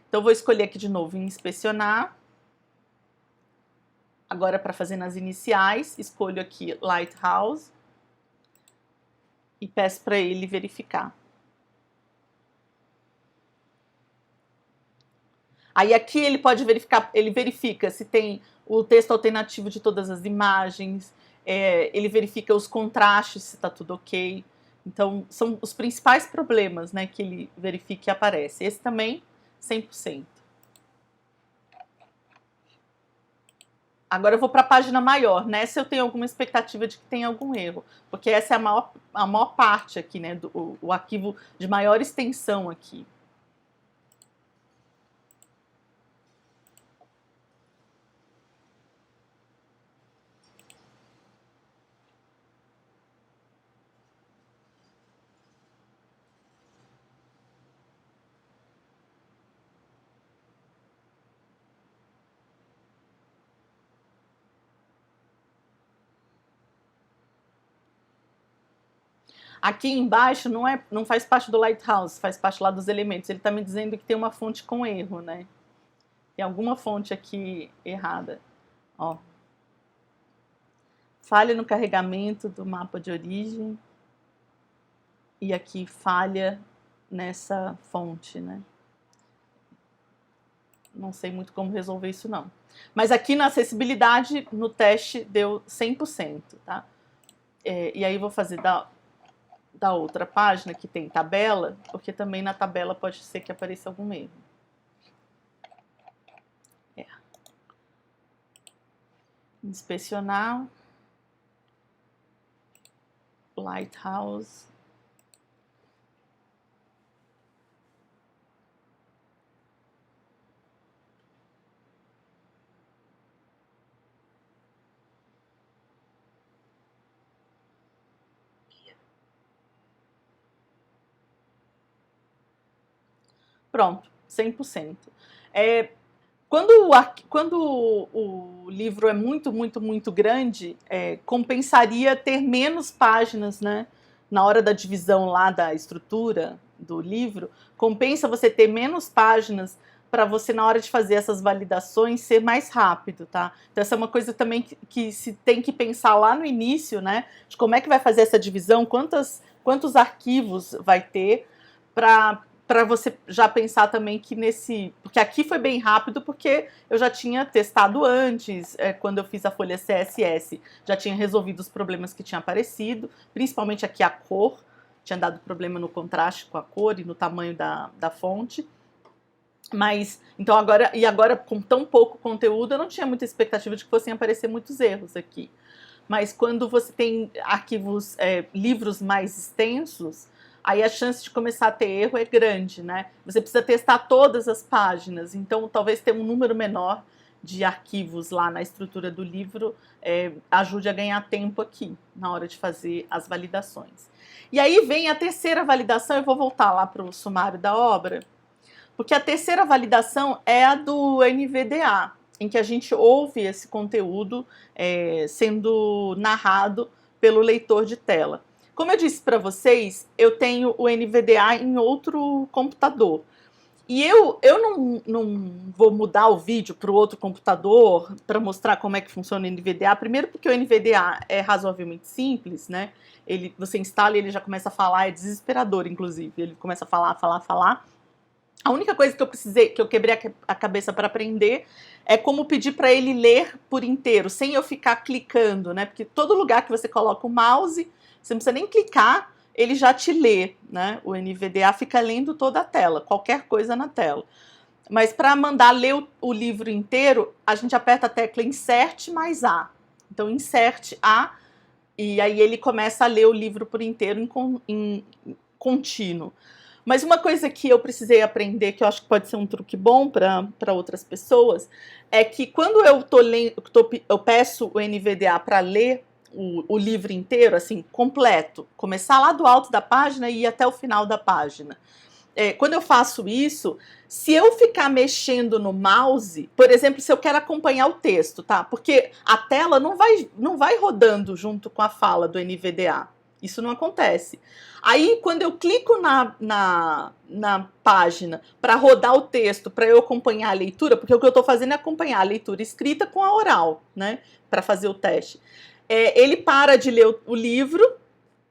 Então, vou escolher aqui de novo inspecionar. Agora, para fazer nas iniciais, escolho aqui Lighthouse e peço para ele verificar. Aí aqui ele pode verificar, ele verifica se tem o texto alternativo de todas as imagens, ele verifica os contrastes, se está tudo ok. Então, são os principais problemas, né, que ele verifica e aparece. Esse também, 100%. Agora eu vou para a página maior. Nessa eu tenho alguma expectativa de que tenha algum erro, porque essa é a maior parte aqui, né, o arquivo de maior extensão aqui. Aqui embaixo não faz parte do Lighthouse, faz parte lá dos elementos. Ele está me dizendo que tem uma fonte com erro, né? Tem alguma fonte aqui errada. Ó. Falha no carregamento do mapa de origem. E aqui falha nessa fonte, né? não sei muito como resolver isso não. Mas aqui na acessibilidade, no teste, deu 100%, tá? E aí vou fazer da outra página, que tem tabela, porque também na tabela pode ser que apareça algum erro. Inspecionar. Lighthouse. Pronto, 100%. Quando o livro é muito, muito, muito grande, compensaria ter menos páginas, né? Na hora da divisão lá da estrutura do livro, compensa você ter menos páginas para você, na hora de fazer essas validações, ser mais rápido, tá? Então, essa é uma coisa também que se tem que pensar lá no início, né? De como é que vai fazer essa divisão, quantos arquivos vai ter para você já pensar também que porque aqui foi bem rápido, porque eu já tinha testado antes, quando eu fiz a folha CSS, já tinha resolvido os problemas que tinham aparecido, principalmente aqui a cor, tinha dado problema no contraste com a cor e no tamanho da fonte. Mas, então agora com tão pouco conteúdo, eu não tinha muita expectativa de que fossem aparecer muitos erros aqui. Mas quando você tem arquivos, livros mais extensos, aí a chance de começar a ter erro é grande, né? Você precisa testar todas as páginas, então talvez ter um número menor de arquivos lá na estrutura do livro ajude a ganhar tempo aqui, na hora de fazer as validações. E aí vem a terceira validação, eu vou voltar lá para o sumário da obra, porque a terceira validação é a do NVDA, em que a gente ouve esse conteúdo sendo narrado pelo leitor de tela. Como eu disse para vocês, eu tenho o NVDA em outro computador. E eu não vou mudar o vídeo para o outro computador para mostrar como é que funciona o NVDA. Primeiro porque o NVDA é razoavelmente simples, né? Você instala e ele já começa a falar, é desesperador, inclusive. Ele começa a falar. A única coisa que eu quebrei a cabeça para aprender é como pedir para ele ler por inteiro, sem eu ficar clicando, né? Porque todo lugar que você coloca o mouse, você não precisa nem clicar, ele já te lê, né? O NVDA fica lendo toda a tela, qualquer coisa na tela. Mas para mandar ler o livro inteiro, a gente aperta a tecla Insert mais A. Então, Insert A, e aí ele começa a ler o livro por inteiro em contínuo. Mas uma coisa que eu precisei aprender, que eu acho que pode ser um truque bom para outras pessoas, é que quando eu peço o NVDA para ler o livro inteiro, assim, completo, começar lá do alto da página e ir até o final da página. Quando eu faço isso, se eu ficar mexendo no mouse, por exemplo, se eu quero acompanhar o texto, tá? Porque a tela não vai rodando junto com a fala do NVDA. Isso não acontece. Aí, quando eu clico na página para rodar o texto, para eu acompanhar a leitura, porque o que eu estou fazendo é acompanhar a leitura escrita com a oral, né? Para fazer o teste. Ele para de ler o livro,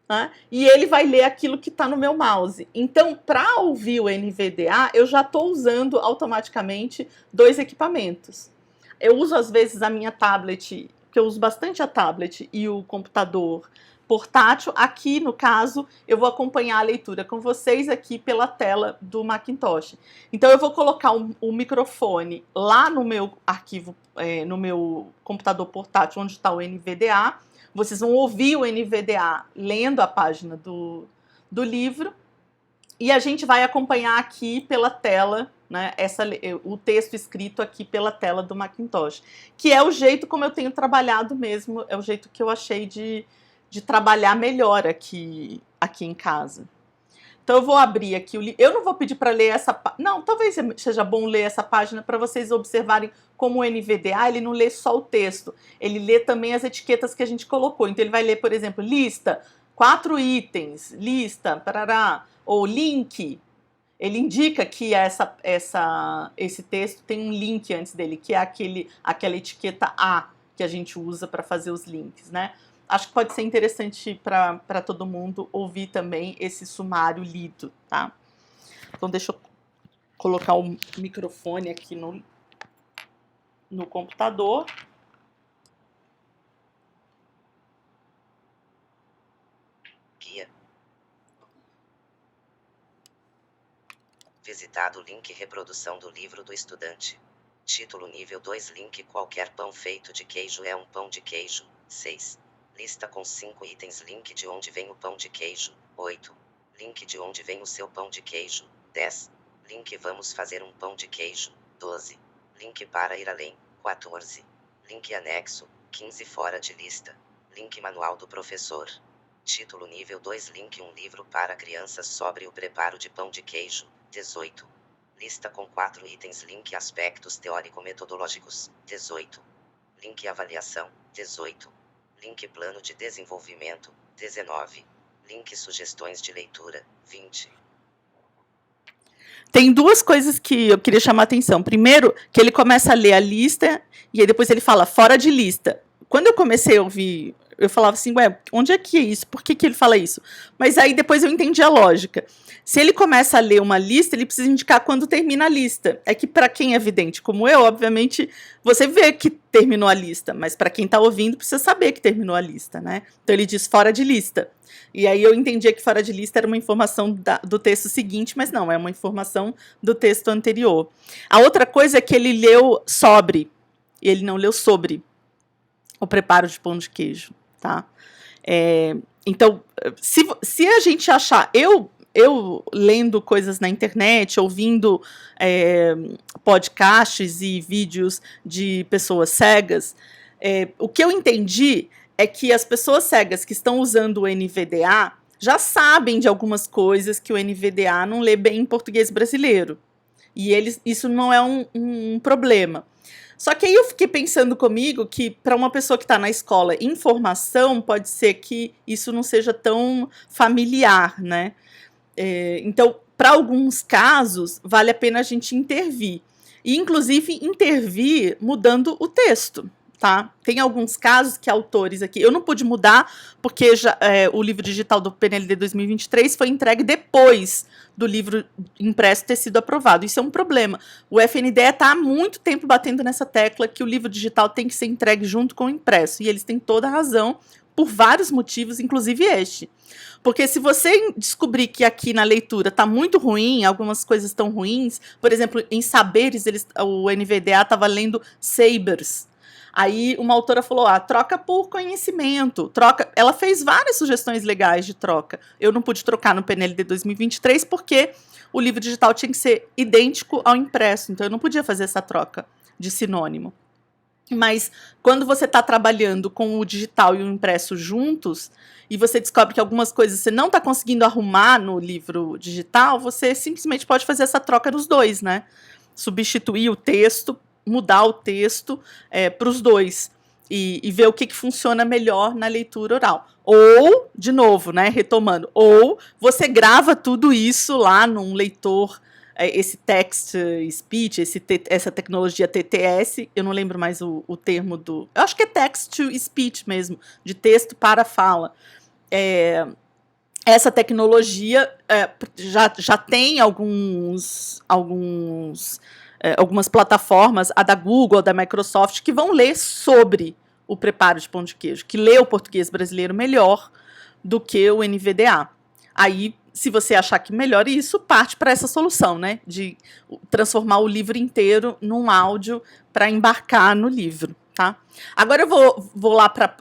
né, e ele vai ler aquilo que está no meu mouse. Então, para ouvir o NVDA, eu já estou usando automaticamente dois equipamentos. Eu uso, às vezes, a minha tablet, que eu uso bastante a tablet, e o computador portátil. Aqui, no caso, eu vou acompanhar a leitura com vocês aqui pela tela do Macintosh. Então, eu vou colocar o microfone lá no meu arquivo, no meu computador portátil, onde está o NVDA. Vocês vão ouvir o NVDA lendo a página do livro, e a gente vai acompanhar aqui pela tela, né, o texto escrito aqui pela tela do Macintosh, que é o jeito como eu tenho trabalhado mesmo, é o jeito que eu achei de trabalhar melhor aqui em casa. Então eu vou abrir aqui o livro. Eu não vou pedir para ler essa página. Não, talvez seja bom ler essa página para vocês observarem como o NVDA, ele não lê só o texto, ele lê também as etiquetas que a gente colocou. Então ele vai ler, por exemplo, lista, 4 itens, lista, parará, ou link. Ele indica que esse texto tem um link antes dele, que é aquela etiqueta A que a gente usa para fazer os links, né? Acho que pode ser interessante para todo mundo ouvir também esse sumário lido, tá? Então, deixa eu colocar o microfone aqui no computador. Guia. Visitado link reprodução do livro do estudante. Título nível 2 link qualquer pão feito de queijo é um pão de queijo. 6. Lista com 5 itens link de onde vem o pão de queijo. 8. Link de onde vem o seu pão de queijo. 10. Link vamos fazer um pão de queijo. 12. Link para ir além. 14. Link anexo. 15 fora de lista. Link manual do professor. Título nível 2 link um livro para crianças sobre o preparo de pão de queijo. 18. Lista com 4 itens link aspectos teórico-metodológicos. 18. Link avaliação. 18. Link plano de desenvolvimento. 19. Link sugestões de leitura. 20. Tem duas coisas que eu queria chamar a atenção. Primeiro, que ele começa a ler a lista e aí depois ele fala fora de lista. Quando eu comecei a ouvir, eu falava assim, ué, onde é que é isso? Por que ele fala isso? Mas aí depois eu entendi a lógica. Se ele começa a ler uma lista, ele precisa indicar quando termina a lista. É que para quem é vidente como eu, obviamente, você vê que terminou a lista, mas para quem está ouvindo, precisa saber que terminou a lista, né? Então ele diz fora de lista. E aí eu entendia que fora de lista era uma informação do texto seguinte, mas não, é uma informação do texto anterior. A outra coisa é que ele leu sobre, e ele não leu sobre o preparo de pão de queijo, tá? Então, se a gente achar... Eu lendo coisas na internet, ouvindo podcasts e vídeos de pessoas cegas, o que eu entendi é que as pessoas cegas que estão usando o NVDA já sabem de algumas coisas que o NVDA não lê bem em português brasileiro. E isso não é um problema. Só que aí eu fiquei pensando comigo que para uma pessoa que está na escola em formação, pode ser que isso não seja tão familiar, né? Então, para alguns casos, vale a pena a gente intervir. E, inclusive, intervir mudando o texto. Tá? Tem alguns casos que autores aqui... Eu não pude mudar, porque o livro digital do PNLD 2023 foi entregue depois do livro impresso ter sido aprovado. Isso é um problema. O FNDE está há muito tempo batendo nessa tecla que o livro digital tem que ser entregue junto com o impresso. E eles têm toda a razão, por vários motivos, inclusive este. Porque se você descobrir que aqui na leitura está muito ruim, algumas coisas estão ruins, por exemplo, em saberes, o NVDA estava lendo sabers. Aí uma autora falou, troca por conhecimento, troca. Ela fez várias sugestões legais de troca. Eu não pude trocar no PNLD 2023 porque o livro digital tinha que ser idêntico ao impresso, então eu não podia fazer essa troca de sinônimo. Mas quando você está trabalhando com o digital e o impresso juntos, e você descobre que algumas coisas você não está conseguindo arrumar no livro digital, você simplesmente pode fazer essa troca dos dois, né? Substituir o texto, mudar o texto para os dois. E ver o que funciona melhor na leitura oral. Ou, de novo, né, retomando, ou você grava tudo isso lá num leitor, esse text speech, essa tecnologia TTS, eu não lembro mais o termo do... Eu acho que é text to speech mesmo, de texto para fala. Essa tecnologia já tem algumas plataformas, a da Google, a da Microsoft, que vão ler sobre o preparo de pão de queijo, que lê o português brasileiro melhor do que o NVDA. Aí, se você achar que melhora isso, parte para essa solução, né? De transformar o livro inteiro num áudio para embarcar no livro, tá? Agora eu vou lá para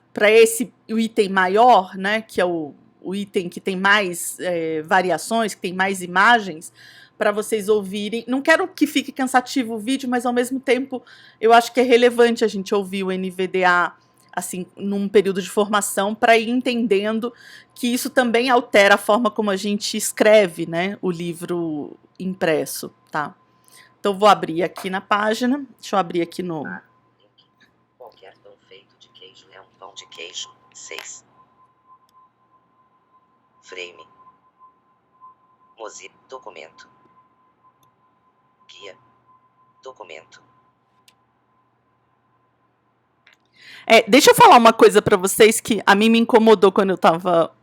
o item maior, né? Que é o item que tem mais variações, que tem mais imagens, para vocês ouvirem. Não quero que fique cansativo o vídeo, mas ao mesmo tempo eu acho que é relevante a gente ouvir o NVDA assim, num período de formação, para ir entendendo que isso também altera a forma como a gente escreve, né, o livro impresso, tá? Então vou abrir aqui na página, deixa eu abrir aqui no... Qualquer pão feito de queijo é um pão de queijo. 6. Frame. Mozilla. Documento. Guia. Documento. Deixa eu falar uma coisa para vocês que a mim me incomodou quando eu estava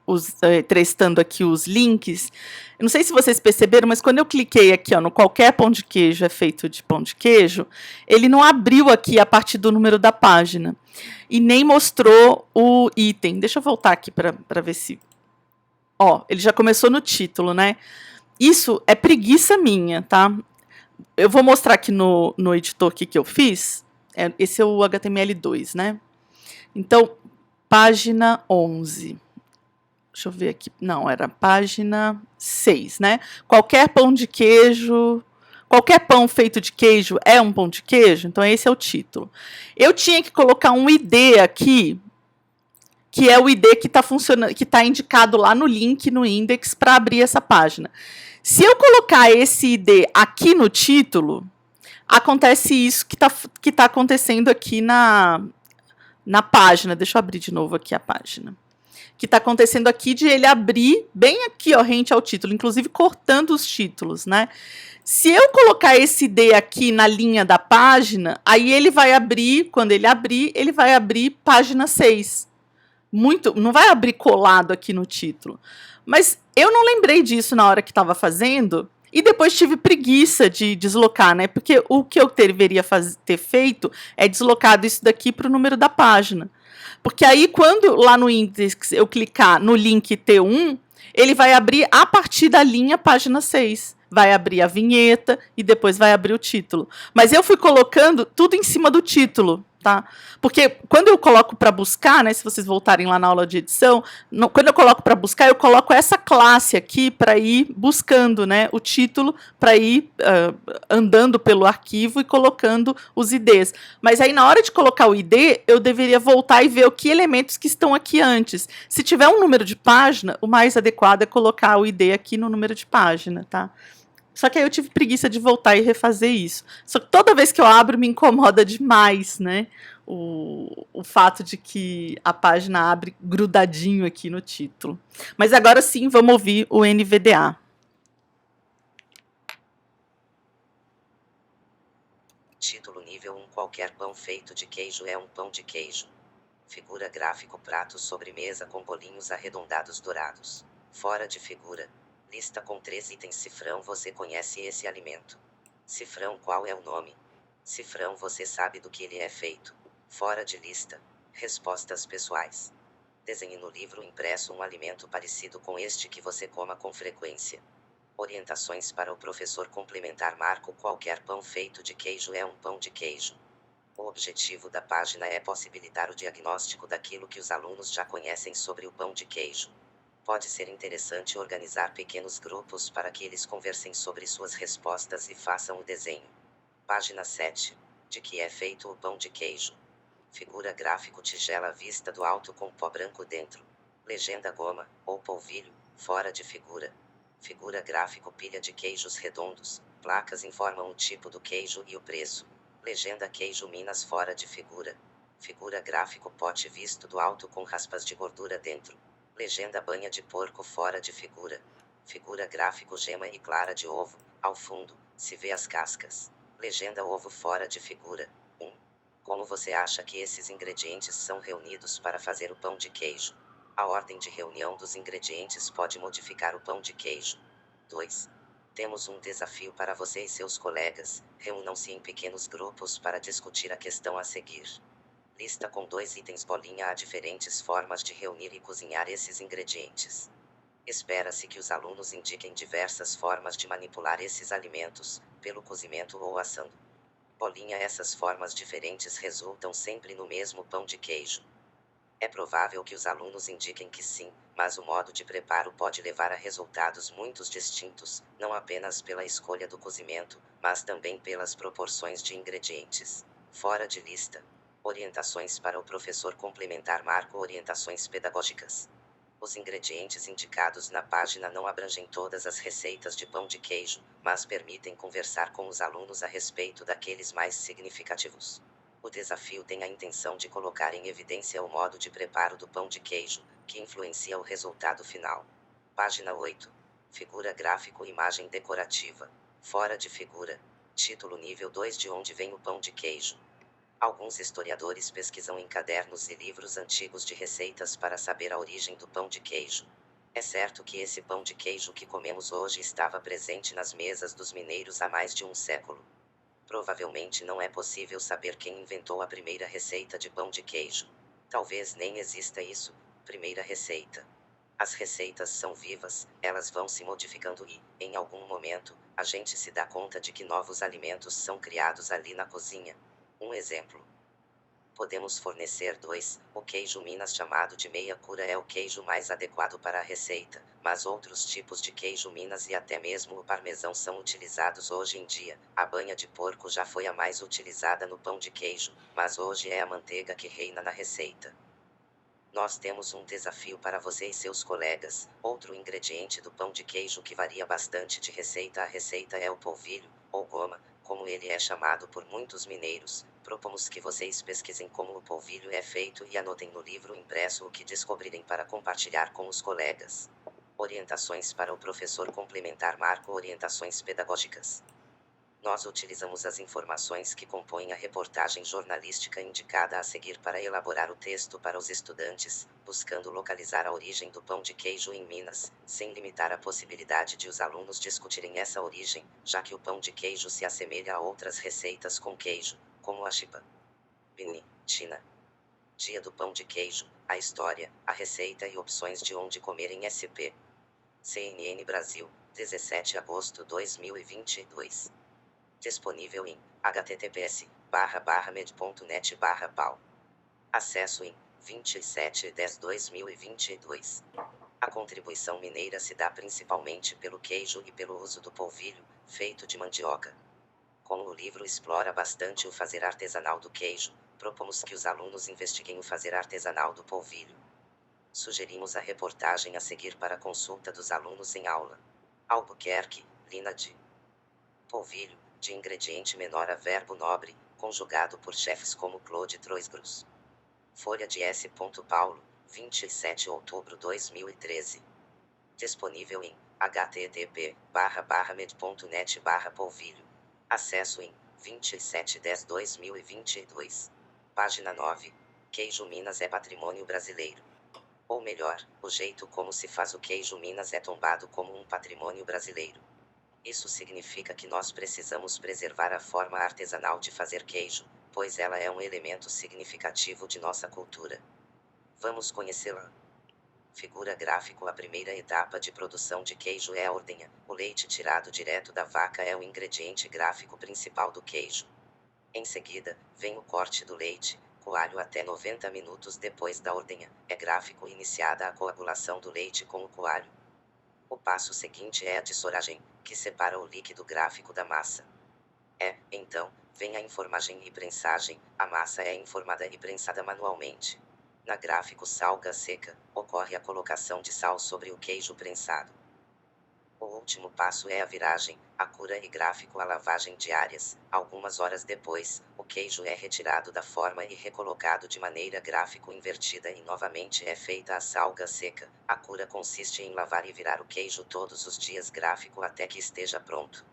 testando aqui os links. Eu não sei se vocês perceberam, mas quando eu cliquei aqui, ó, no qualquer pão de queijo é feito de pão de queijo, ele não abriu aqui a partir do número da página e nem mostrou o item. Deixa eu voltar aqui para ver se... Ó, ele já começou no título, né? Isso é preguiça minha, tá? Eu vou mostrar aqui no editor que eu fiz. Esse é o HTML2, né? Então, página 11. Deixa eu ver aqui. Não, era página 6, né? Qualquer pão de queijo... Qualquer pão feito de queijo é um pão de queijo? Então, esse é o título. Eu tinha que colocar um ID aqui, que é o ID que está funcionando, que está indicado lá no link, no index, para abrir essa página. Se eu colocar esse ID aqui no título, acontece isso que tá acontecendo aqui na página. Deixa eu abrir de novo aqui a página. Que está acontecendo aqui de ele abrir bem aqui, ó, rente ao título, inclusive cortando os títulos, né? Se eu colocar esse ID aqui na linha da página, aí ele vai abrir, quando ele vai abrir página 6. Não vai abrir colado aqui no título. Mas eu não lembrei disso na hora que estava fazendo e depois tive preguiça de deslocar, né? Porque o que eu deveria ter feito é deslocado isso daqui para o número da página. Porque aí, quando lá no index eu clicar no link T1, ele vai abrir a partir da linha página 6. Vai abrir a vinheta e depois vai abrir o título. Mas eu fui colocando tudo em cima do título, tá? Porque quando eu coloco para buscar, né, se vocês voltarem lá na aula de edição, quando eu coloco para buscar, eu coloco essa classe aqui para ir buscando, né, o título, para ir andando pelo arquivo e colocando os IDs. Mas aí, na hora de colocar o ID, eu deveria voltar e ver o que elementos que estão aqui antes. Se tiver um número de página, o mais adequado é colocar o ID aqui no número de página, tá? Só que aí eu tive preguiça de voltar e refazer isso. Só que toda vez que eu abro, me incomoda demais, né? O fato de que a página abre grudadinho aqui no título. Mas agora sim, vamos ouvir o NVDA. Título nível 1. Qualquer pão feito de queijo é um pão de queijo. Figura gráfico: prato sobremesa com bolinhos arredondados dourados. Fora de figura. Lista com 3 itens. Cifrão: você conhece esse alimento? Cifrão: qual é o nome? Cifrão: você sabe do que ele é feito? Fora de lista. Respostas pessoais. Desenhe no livro impresso um alimento parecido com este que você coma com frequência. Orientações para o professor complementar. Marco: qualquer pão feito de queijo é um pão de queijo. O objetivo da página é possibilitar o diagnóstico daquilo que os alunos já conhecem sobre o pão de queijo. Pode ser interessante organizar pequenos grupos para que eles conversem sobre suas respostas e façam o desenho. Página 7. De que é feito o pão de queijo? Figura gráfico: tigela vista do alto com pó branco dentro. Legenda: goma ou polvilho. Fora de figura. Figura gráfico: pilha de queijos redondos. Placas informam o tipo do queijo e o preço. Legenda: queijo Minas. Fora de figura. Figura gráfico: pote visto do alto com raspas de gordura dentro. Legenda: banha de porco. Fora de figura. Figura gráfico: gema e clara de ovo. Ao fundo, se vê as cascas. Legenda: ovo. Fora de figura. 1. Como você acha que esses ingredientes são reunidos para fazer o pão de queijo? A ordem de reunião dos ingredientes pode modificar o pão de queijo. 2. Temos um desafio para você e seus colegas. Reúnam-se em pequenos grupos para discutir a questão a seguir. Lista com 2 itens. Bolinha: há diferentes formas de reunir e cozinhar esses ingredientes. Espera-se que os alunos indiquem diversas formas de manipular esses alimentos, pelo cozimento ou assando. Bolinha: essas formas diferentes resultam sempre no mesmo pão de queijo. É provável que os alunos indiquem que sim, mas o modo de preparo pode levar a resultados muito distintos, não apenas pela escolha do cozimento, mas também pelas proporções de ingredientes. Fora de lista. Orientações para o professor complementar. Marco: orientações pedagógicas. Os ingredientes indicados na página não abrangem todas as receitas de pão de queijo, mas permitem conversar com os alunos a respeito daqueles mais significativos. O desafio tem a intenção de colocar em evidência o modo de preparo do pão de queijo, que influencia o resultado final. Página 8. Figura gráfico: imagem decorativa. Fora de figura. Título nível 2. De onde vem o pão de queijo? Alguns historiadores pesquisam em cadernos e livros antigos de receitas para saber a origem do pão de queijo. É certo que esse pão de queijo que comemos hoje estava presente nas mesas dos mineiros há mais de um século. Provavelmente não é possível saber quem inventou a primeira receita de pão de queijo. Talvez nem exista isso, primeira receita. As receitas são vivas, elas vão se modificando e, em algum momento, a gente se dá conta de que novos alimentos são criados ali na cozinha. Um exemplo. Podemos fornecer dois. O queijo Minas chamado de meia cura é o queijo mais adequado para a receita, mas outros tipos de queijo Minas e até mesmo o parmesão são utilizados hoje em dia. A banha de porco já foi a mais utilizada no pão de queijo, mas hoje é a manteiga que reina na receita. Nós temos um desafio para você e seus colegas. Outro ingrediente do pão de queijo que varia bastante de receita a receita é o polvilho, ou goma, como ele é chamado por muitos mineiros. Propomos que vocês pesquisem como o polvilho é feito e anotem no livro impresso o que descobrirem para compartilhar com os colegas. Orientações para o professor complementar marco orientações pedagógicas. Nós utilizamos as informações que compõem a reportagem jornalística indicada a seguir para elaborar o texto para os estudantes, buscando localizar a origem do pão de queijo em Minas, sem limitar a possibilidade de os alunos discutirem essa origem, já que o pão de queijo se assemelha a outras receitas com queijo, como a chipa. Bini, China. Dia do pão de queijo, a história, a receita e opções de onde comer em SP. CNN Brasil, 17 de agosto de 2022. Disponível em https://med.net/pau. Acesso em 27/10/2022. A contribuição mineira se dá principalmente pelo queijo e pelo uso do polvilho, feito de mandioca. Como o livro explora bastante o fazer artesanal do queijo, propomos que os alunos investiguem o fazer artesanal do polvilho. Sugerimos a reportagem a seguir para consulta dos alunos em aula. Albuquerque, Lina de polvilho, de ingrediente menor a verbo nobre, conjugado por chefes como Claude Troisgros. Folha de S. Paulo, 27 de outubro de 2013. Disponível em http://med.net/polvilho. Acesso em 27/10/2022. Página 9. Queijo Minas é patrimônio brasileiro. Ou melhor, o jeito como se faz o queijo Minas é tombado como um patrimônio brasileiro. Isso significa que nós precisamos preservar a forma artesanal de fazer queijo, pois ela é um elemento significativo de nossa cultura. Vamos conhecê-la. Figura gráfico. A primeira etapa de produção de queijo é a ordenha. O leite tirado direto da vaca é o ingrediente gráfico principal do queijo. Em seguida, vem o corte do leite, coalho até 90 minutos depois da ordenha. É gráfico iniciada a coagulação do leite com o coalho. O passo seguinte é a dessoragem, que separa o líquido gráfico da massa. Então, vem a informagem e prensagem. A massa é informada e prensada manualmente. Na gráfico salga seca, ocorre a colocação de sal sobre o queijo prensado. O último passo é a viragem, a cura e gráfico a lavagem diárias. Algumas horas depois, o queijo é retirado da forma e recolocado de maneira gráfico invertida e novamente é feita a salga seca. A cura consiste em lavar e virar o queijo todos os dias gráfico até que esteja pronto.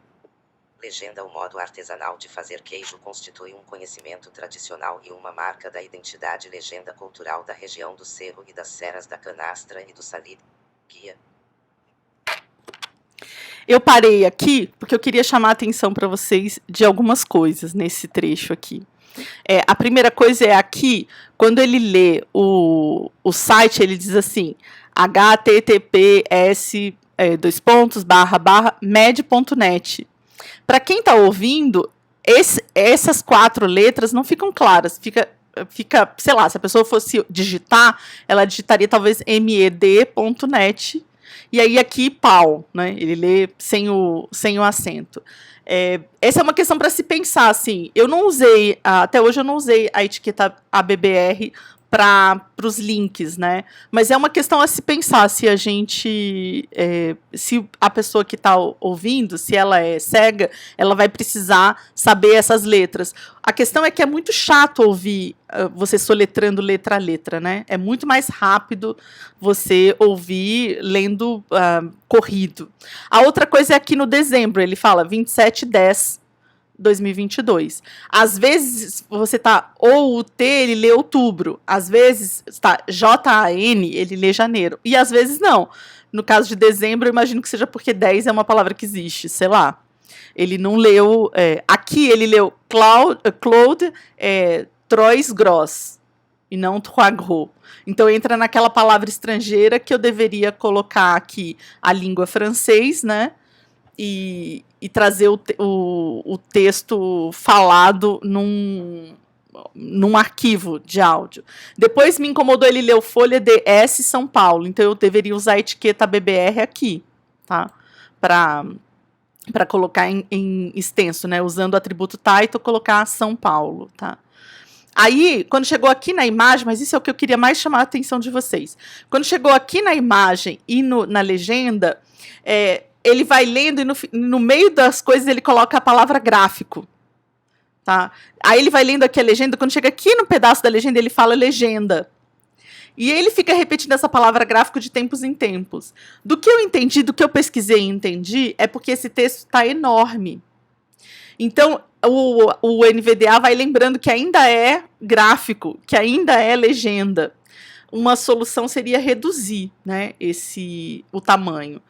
Legenda. O modo artesanal de fazer queijo constitui um conhecimento tradicional e uma marca da identidade. Legenda cultural da região do Cerro e das Serras da Canastra e do Salitre. Guia. Eu parei aqui porque eu queria chamar a atenção para vocês de algumas coisas nesse trecho aqui. A primeira coisa é aqui, quando ele lê o site, ele diz assim, https://med.net. Para quem está ouvindo, essas 4 letras não ficam claras, fica, sei lá, se a pessoa fosse digitar, ela digitaria talvez med.net, e aí aqui pau, né? Ele lê sem o acento. Essa é uma questão para se pensar, assim, eu não usei, até hoje eu não usei a etiqueta ABBR para os links, né? Mas é uma questão a se pensar, se a gente, se a pessoa que está ouvindo, se ela é cega, ela vai precisar saber essas letras. A questão é que é muito chato ouvir você soletrando letra a letra, né? É muito mais rápido você ouvir lendo corrido. A outra coisa é aqui no dezembro, ele fala 27/10 2022. Às vezes você tá OUT, ele lê outubro. Às vezes está JAN, ele lê janeiro. E às vezes não. No caso de dezembro, eu imagino que seja porque 10 é uma palavra que existe, sei lá. Ele não leu... aqui ele leu Claude Trois Gros e não Trois Gros. Então entra naquela palavra estrangeira que eu deveria colocar aqui a língua francês, né? E trazer o texto falado num arquivo de áudio. Depois me incomodou ele ler o Folha de S São Paulo, então eu deveria usar a etiqueta BBR aqui, tá? Para colocar em extenso, né? Usando o atributo title, colocar São Paulo, tá? Aí, quando chegou aqui na imagem, mas isso é o que eu queria mais chamar a atenção de vocês. Quando chegou aqui na imagem e na legenda, ele vai lendo e no meio das coisas ele coloca a palavra gráfico. Tá? Aí ele vai lendo aqui a legenda, quando chega aqui no pedaço da legenda ele fala legenda. E ele fica repetindo essa palavra gráfico de tempos em tempos. Do que eu entendi, do que eu pesquisei e entendi, é porque esse texto está enorme. Então, o NVDA vai lembrando que ainda é gráfico, que ainda é legenda. Uma solução seria reduzir, né, o tamanho.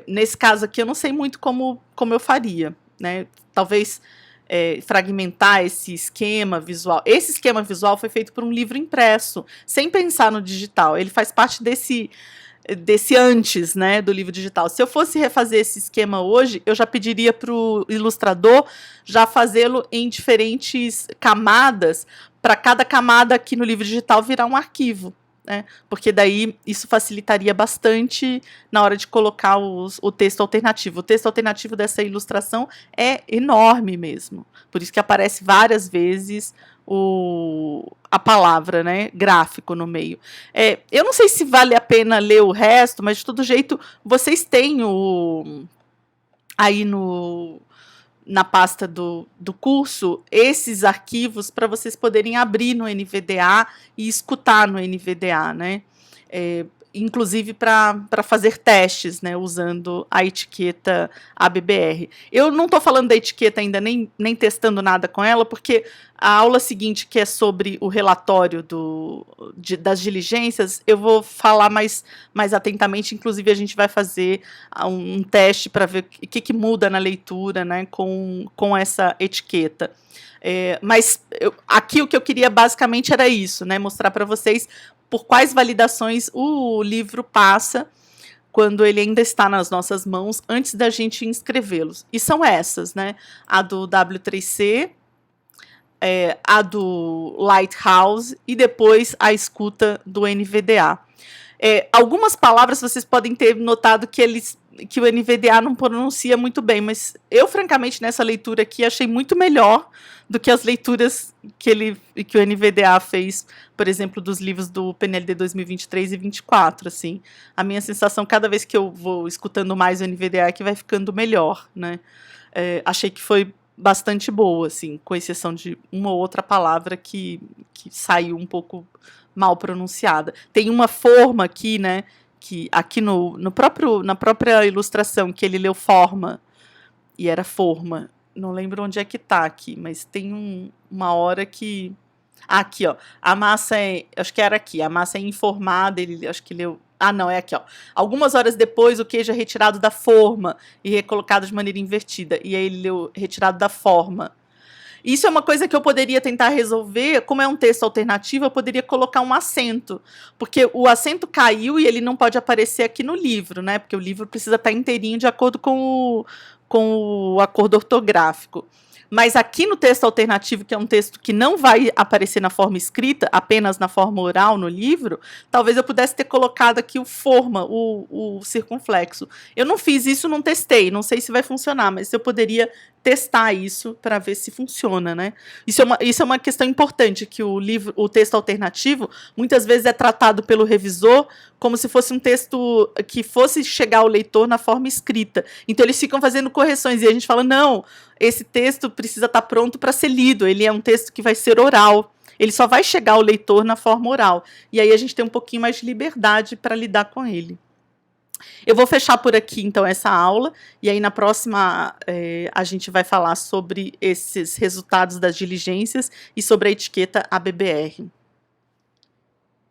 Nesse caso aqui, eu não sei muito como eu faria. Né? Talvez fragmentar esse esquema visual. Esse esquema visual foi feito por um livro impresso, sem pensar no digital. Ele faz parte desse antes, né, do livro digital. Se eu fosse refazer esse esquema hoje, eu já pediria para o ilustrador já fazê-lo em diferentes camadas, para cada camada aqui no livro digital virar um arquivo. Né? Porque daí isso facilitaria bastante na hora de colocar o texto alternativo. O texto alternativo dessa ilustração é enorme mesmo. Por isso que aparece várias vezes a palavra, né, gráfico no meio. Eu não sei se vale a pena ler o resto, mas de todo jeito vocês têm aí na pasta do curso, esses arquivos para vocês poderem abrir no NVDA e escutar no NVDA, né? Inclusive para fazer testes, né, usando a etiqueta ABBR. Eu não estou falando da etiqueta ainda, nem testando nada com ela, porque a aula seguinte, que é sobre o relatório das diligências, eu vou falar mais atentamente, inclusive a gente vai fazer um teste para ver o que muda na leitura, né, com essa etiqueta. Mas aqui o que eu queria basicamente era isso, né, mostrar para vocês por quais validações o livro passa quando ele ainda está nas nossas mãos, antes da gente inscrevê-los. E são essas, né? A do W3C, a do Lighthouse e depois a escuta do NVDA. Algumas palavras vocês podem ter notado que o NVDA não pronuncia muito bem, mas eu, francamente, nessa leitura aqui, achei muito melhor do que as leituras que o NVDA fez, por exemplo, dos livros do PNLD 2023 e 24, assim. A minha sensação, cada vez que eu vou escutando mais o NVDA, é que vai ficando melhor, né? Achei que foi bastante boa, assim, com exceção de uma ou outra palavra que saiu um pouco mal pronunciada. Tem uma forma aqui, né, que aqui na própria ilustração, que ele leu forma, e era forma. Não lembro onde é que tá aqui, mas tem uma hora que... aqui, ó. A massa acho que era aqui. A massa é informada, ele acho que leu... não, é aqui, ó. Algumas horas depois, o queijo é retirado da forma e recolocado de maneira invertida. E aí ele leu retirado da forma. Isso é uma coisa que eu poderia tentar resolver. Como é um texto alternativo, eu poderia colocar um acento, porque o acento caiu e ele não pode aparecer aqui no livro, né? Porque o livro precisa estar inteirinho de acordo com o acordo ortográfico. Mas aqui no texto alternativo, que é um texto que não vai aparecer na forma escrita, apenas na forma oral no livro, talvez eu pudesse ter colocado aqui o forma, o circunflexo. Eu não fiz isso, não testei, não sei se vai funcionar, mas eu poderia testar isso para ver se funciona, né? Isso é uma questão importante, que o texto alternativo muitas vezes é tratado pelo revisor como se fosse um texto que fosse chegar ao leitor na forma escrita. Então eles ficam fazendo correções e a gente fala, não, esse texto precisa estar pronto para ser lido, ele é um texto que vai ser oral, ele só vai chegar ao leitor na forma oral. E aí a gente tem um pouquinho mais de liberdade para lidar com ele. Eu vou fechar por aqui, então, essa aula, e aí na próxima a gente vai falar sobre esses resultados das diligências e sobre a etiqueta ABBR.